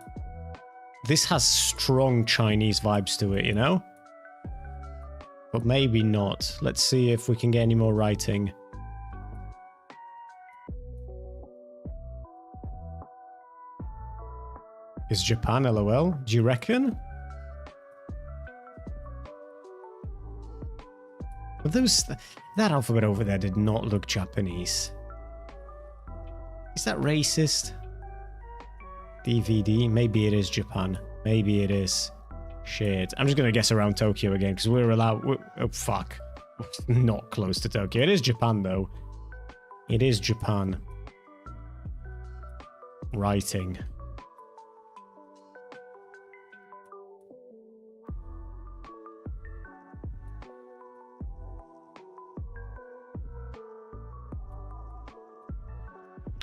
This has strong Chinese vibes to it, you know? But maybe not. Let's see if we can get any more writing. Is Japan LOL? Do you reckon? But that alphabet over there did not look Japanese. Is that racist? DVD? Maybe it is Japan. Maybe it is. Shit. I'm just gonna guess around Tokyo again, because we're allowed... oh, fuck. Not close to Tokyo. It is Japan, though. It is Japan. Writing.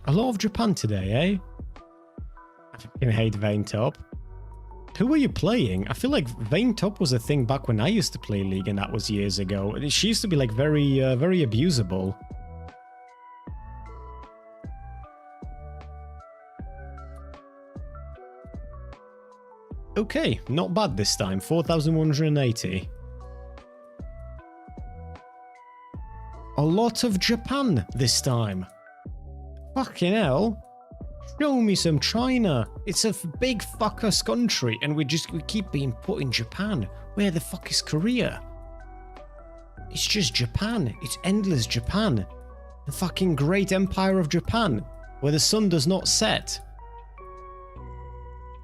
A lot of Japan today, eh? I fucking hate Vaintop. Who are you playing? I feel like Vaintop was a thing back when I used to play League, and that was years ago. She used to be like very abusable. Okay, not bad this time. 4,180. A lot of Japan this time. Fucking hell. Show me some China. It's a big fuck-us country and we keep being put in Japan. Where the fuck is Korea? It's just Japan. It's endless Japan. The fucking great empire of Japan, where the sun does not set.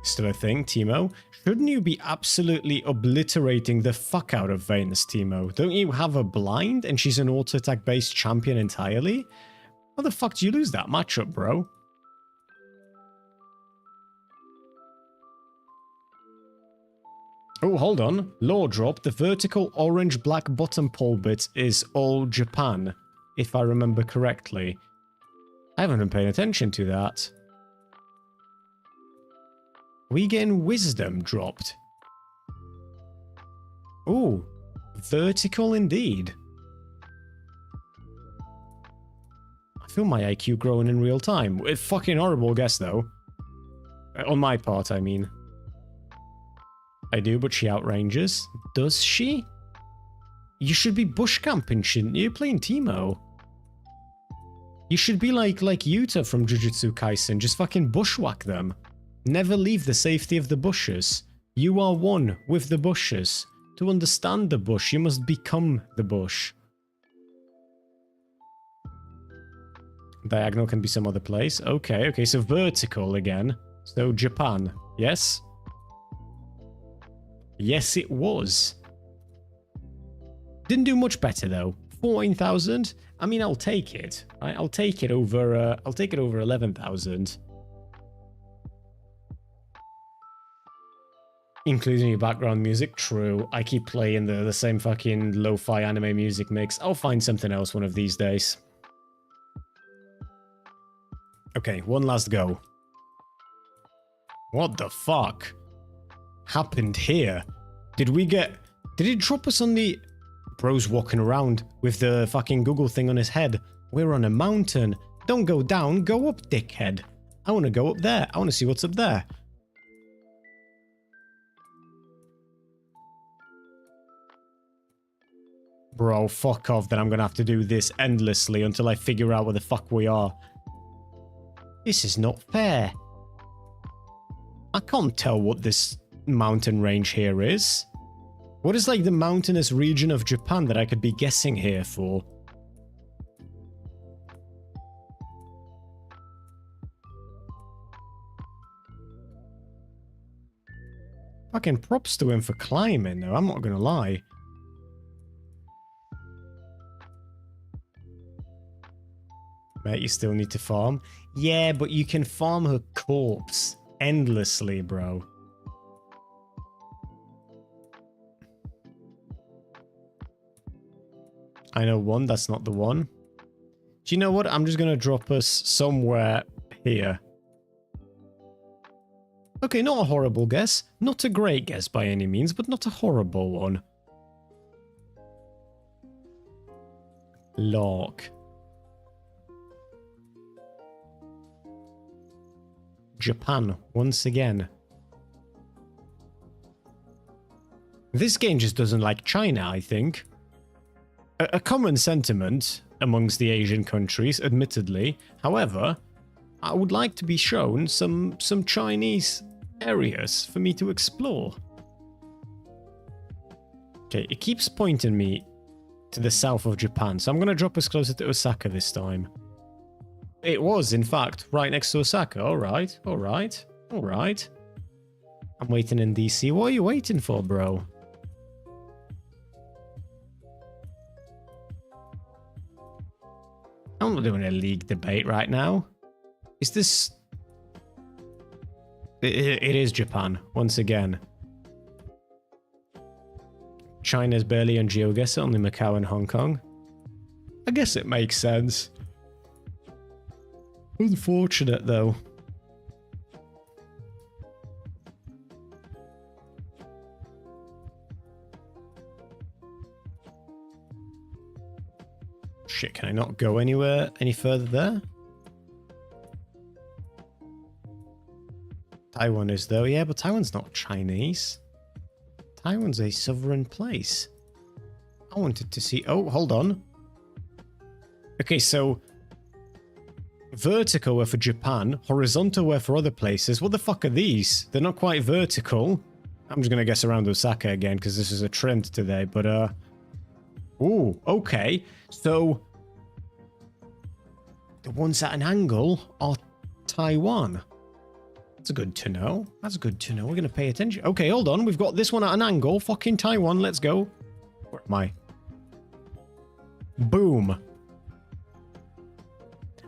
Still a thing, Timo? Shouldn't you be absolutely obliterating the fuck out of Venus, Timo? Don't you have a blind and she's an auto-attack based champion entirely? How the fuck do you lose that matchup, bro? Oh, hold on. Law drop. The vertical orange black bottom pole bit is all Japan, if I remember correctly. I haven't been paying attention to that. We getting wisdom dropped. Ooh, vertical indeed. I feel my IQ growing in real time. A fucking horrible guess though. On my part, I mean. I do, but she outranges. Does she? You should be bush camping, shouldn't you? Playing Teemo. You should be like Yuta from Jujutsu Kaisen. Just fucking bushwhack them. Never leave the safety of the bushes. You are one with the bushes. To understand the bush, you must become the bush. Diagonal can be some other place. Okay, so vertical again. So Japan, yes? Yes, it was. Didn't do much better though. 14,000. I mean, I'll take it. I'll take it over. I'll take it over 11,000. Including your background music. True. I keep playing the same fucking lo-fi anime music mix. I'll find something else one of these days. Okay, one last go. What the fuck happened here? Did it drop us on the... Bro's walking around with the fucking Google thing on his head. We're on a mountain. Don't go down, go up, dickhead. I want to go up there. I want to see what's up there. Bro, fuck off, then I'm gonna have to do this endlessly until I figure out where the fuck we are. This is not fair. I can't tell what this mountain range here is. What is like the mountainous region of Japan that I could be guessing here for? Fucking props to him for climbing though, I'm not gonna lie. Mate, you still need to farm? Yeah, but you can farm her corpse endlessly, bro. I know one, that's not the one. Do you know what? I'm just gonna drop us somewhere here. Okay, not a horrible guess. Not a great guess by any means, but not a horrible one. Lock. Japan, once again. This game just doesn't like China, I think. A common sentiment amongst the Asian countries, admittedly. However, I would like to be shown some Chinese areas for me to explore. Okay, it keeps pointing me to the south of Japan, so I'm going to drop us closer to Osaka this time. It was, in fact, right next to Osaka. Alright, alright, alright. I'm waiting in DC. What are you waiting for, bro? I'm not doing a league debate right now. Is this... It is Japan, once again. China's barely on GeoGuessr, only Macau and Hong Kong. I guess it makes sense. Unfortunate, though. Shit, can I not go anywhere any further there? Taiwan is, though. Yeah, but Taiwan's not Chinese. Taiwan's a sovereign place. I wanted to see... Oh, hold on. Okay, so... vertical were for Japan, horizontal were for other places. What the fuck are these? They're not quite vertical. I'm just gonna guess around Osaka again, because this is a trend today, but, Ooh, okay. So... the ones at an angle are Taiwan. That's good to know. That's good to know. We're going to pay attention. Okay, hold on. We've got this one at an angle. Fucking Taiwan. Let's go. Where am I? Boom.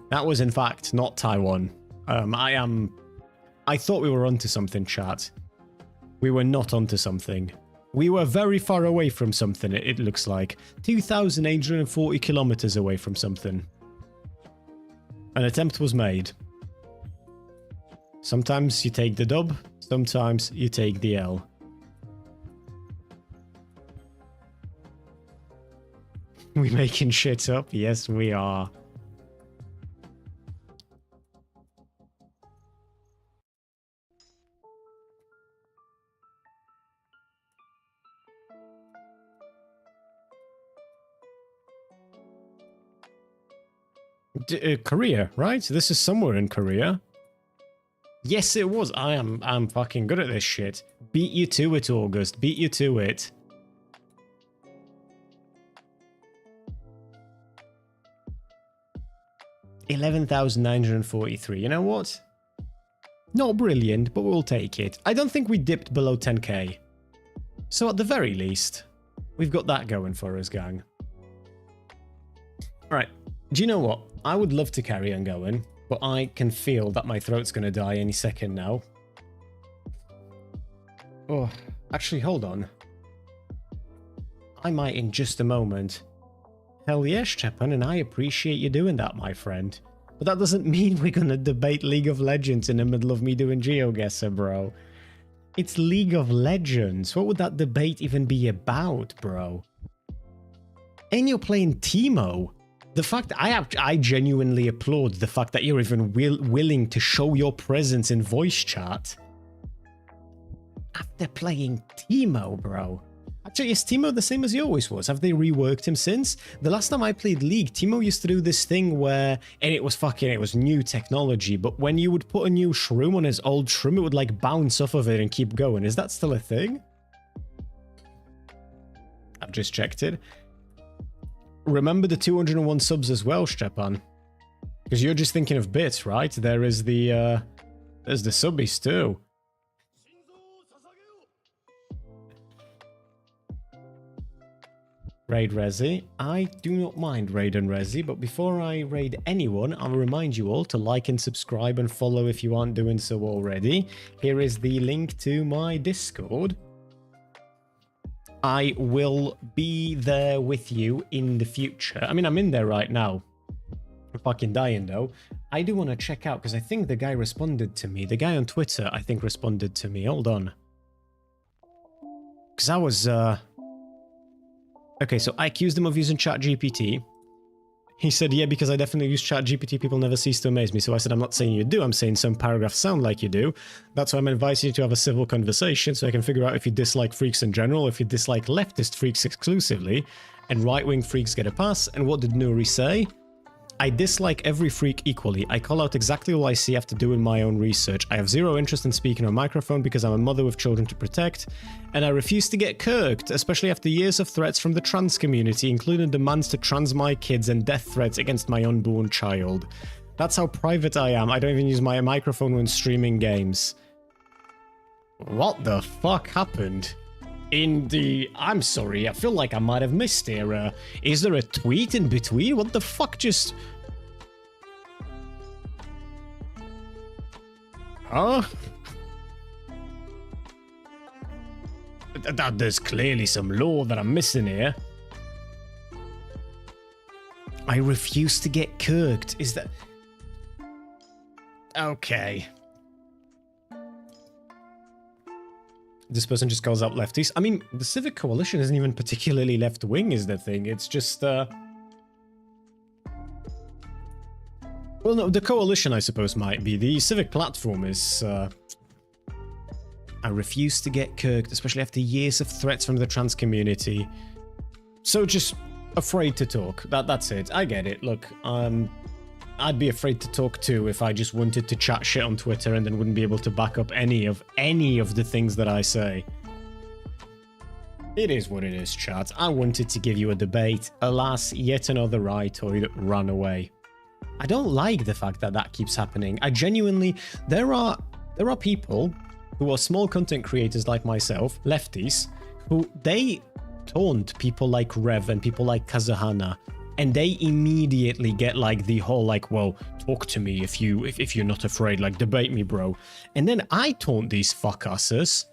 That was, in fact, not Taiwan. I thought we were onto something, chat. We were not onto something. We were very far away from something, it looks like. 2,840 kilometers away from something. An attempt was made. Sometimes you take the dub, sometimes you take the L. We making shit up? Yes, we are. Korea, right? This is somewhere in Korea. Yes, it was. I'm fucking good at this shit. Beat you to it, August. Beat you to it. $11,943. You know what? Not brilliant, but we'll take it. I don't think we dipped below 10k. So at the very least, we've got that going for us, gang. Alright, do you know what? I would love to carry on going, but I can feel that my throat's going to die any second now. Oh, actually, hold on. I might in just a moment. Hell yes, Stepan, and I appreciate you doing that, my friend. But that doesn't mean we're going to debate League of Legends in the middle of me doing GeoGuessr, bro. It's League of Legends. What would that debate even be about, bro? And you're playing Teemo. The fact I genuinely applaud the fact that you're even willing to show your presence in voice chat after playing Teemo, bro. Actually, is Teemo the same as he always was? Have they reworked him since? The last time I played League, Teemo used to do this thing where, and it was new technology, but when you would put a new shroom on his old shroom, it would like bounce off of it and keep going. Is that still a thing? I've just checked it. Remember the 201 subs as well, Stepan. Because you're just thinking of bits, right? There's the subbies too. Raid Resi. I do not mind Raid and Resi, but before I raid anyone, I'll remind you all to like and subscribe and follow if you aren't doing so already. Here is the link to my Discord. I will be there with you in the future. I mean, I'm in there right now. I'm fucking dying though. I do want to check out, because I think the guy responded to me. The guy on Twitter, I think, responded to me. Hold on. Because I was, okay, so I accused him of using ChatGPT. He said, yeah, because I definitely use ChatGPT, people never cease to amaze me. So I said, I'm not saying you do, I'm saying some paragraphs sound like you do. That's why I'm advising you to have a civil conversation so I can figure out if you dislike freaks in general, if you dislike leftist freaks exclusively, and right-wing freaks get a pass. And what did Nuri say? I dislike every freak equally. I call out exactly all I see after doing my own research. I have zero interest in speaking on microphone because I'm a mother with children to protect, and I refuse to get kirked, especially after years of threats from the trans community, including demands to trans my kids and death threats against my unborn child. That's how private I am. I don't even use my microphone when streaming games. What the fuck happened? I'm sorry, I feel like I might have missed here. Is there a tweet in between? What the fuck just... Huh? There's clearly some lore that I'm missing here. I refuse to get kirked. Is that... Okay. This person just calls out lefties. I mean, the Civic Coalition isn't even particularly left-wing, is the thing. It's just, well, no, the Coalition, I suppose, might be. The Civic Platform is, I refuse to get kirked, especially after years of threats from the trans community. So just afraid to talk. That's it. I get it. Look, I'd be afraid to talk too if I just wanted to chat shit on Twitter and then wouldn't be able to back up any of the things that I say. It is what it is, chat. I wanted to give you a debate. Alas, yet another rightoid ran away. I don't like the fact that that keeps happening. I genuinely... There are people who are small content creators like myself, lefties, who they taunt people like Rev and people like Kazuhana, and they immediately get like the whole like, well, talk to me if you're not afraid, like debate me, bro. And then I taunt these fuckasses,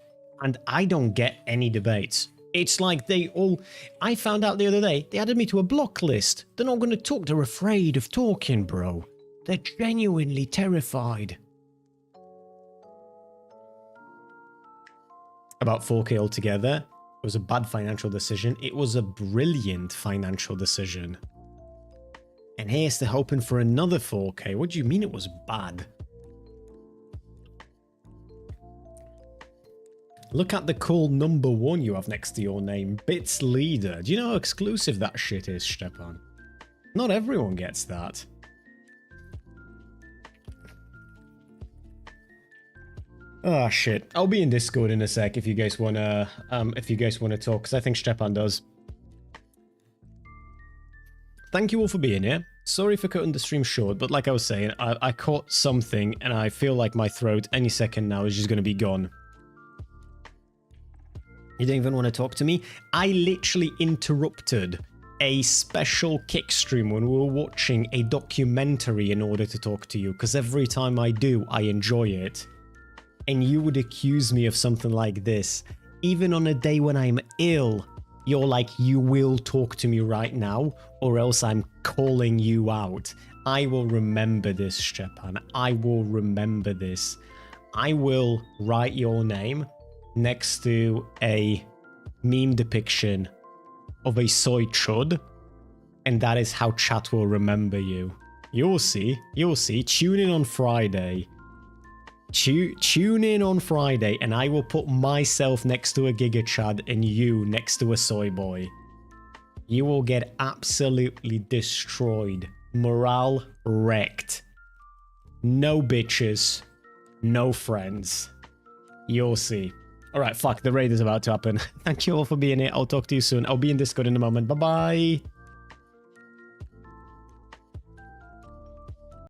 and I don't get any debates. It's like they all... I found out the other day, they added me to a block list. They're not going to talk, they're afraid of talking, bro. They're genuinely terrified. About 4K altogether, it was a bad financial decision. It was a brilliant financial decision. And here's the hoping for another 4K. What do you mean it was bad? Look at the cool number 1 you have next to your name, Bits Leader. Do you know how exclusive that shit is, Stepan? Not everyone gets that. Ah, shit. I'll be in Discord in a sec if you guys wanna talk, because I think Stepan does. Thank you all for being here. Sorry for cutting the stream short, but like I was saying, I caught something, and I feel like my throat any second now is just gonna be gone. You don't even want to talk to me? I literally interrupted a special kick stream when we were watching a documentary in order to talk to you, because every time I do, I enjoy it. And you would accuse me of something like this. Even on a day when I'm ill, you're like, you will talk to me right now, or else I'm calling you out. I will remember this, Stepan. I will remember this. I will write your name next to a meme depiction of a soy chud, and that is how chat will remember you. You'll see. You'll see. Tune in on Friday. Tune in on Friday, and I will put myself next to a Giga Chad and you next to a soy boy. You will get absolutely destroyed. Morale wrecked. No bitches. No friends. You'll see. Alright, fuck, the raid is about to happen. Thank you all for being here. I'll talk to you soon. I'll be in Discord in a moment. Bye-bye.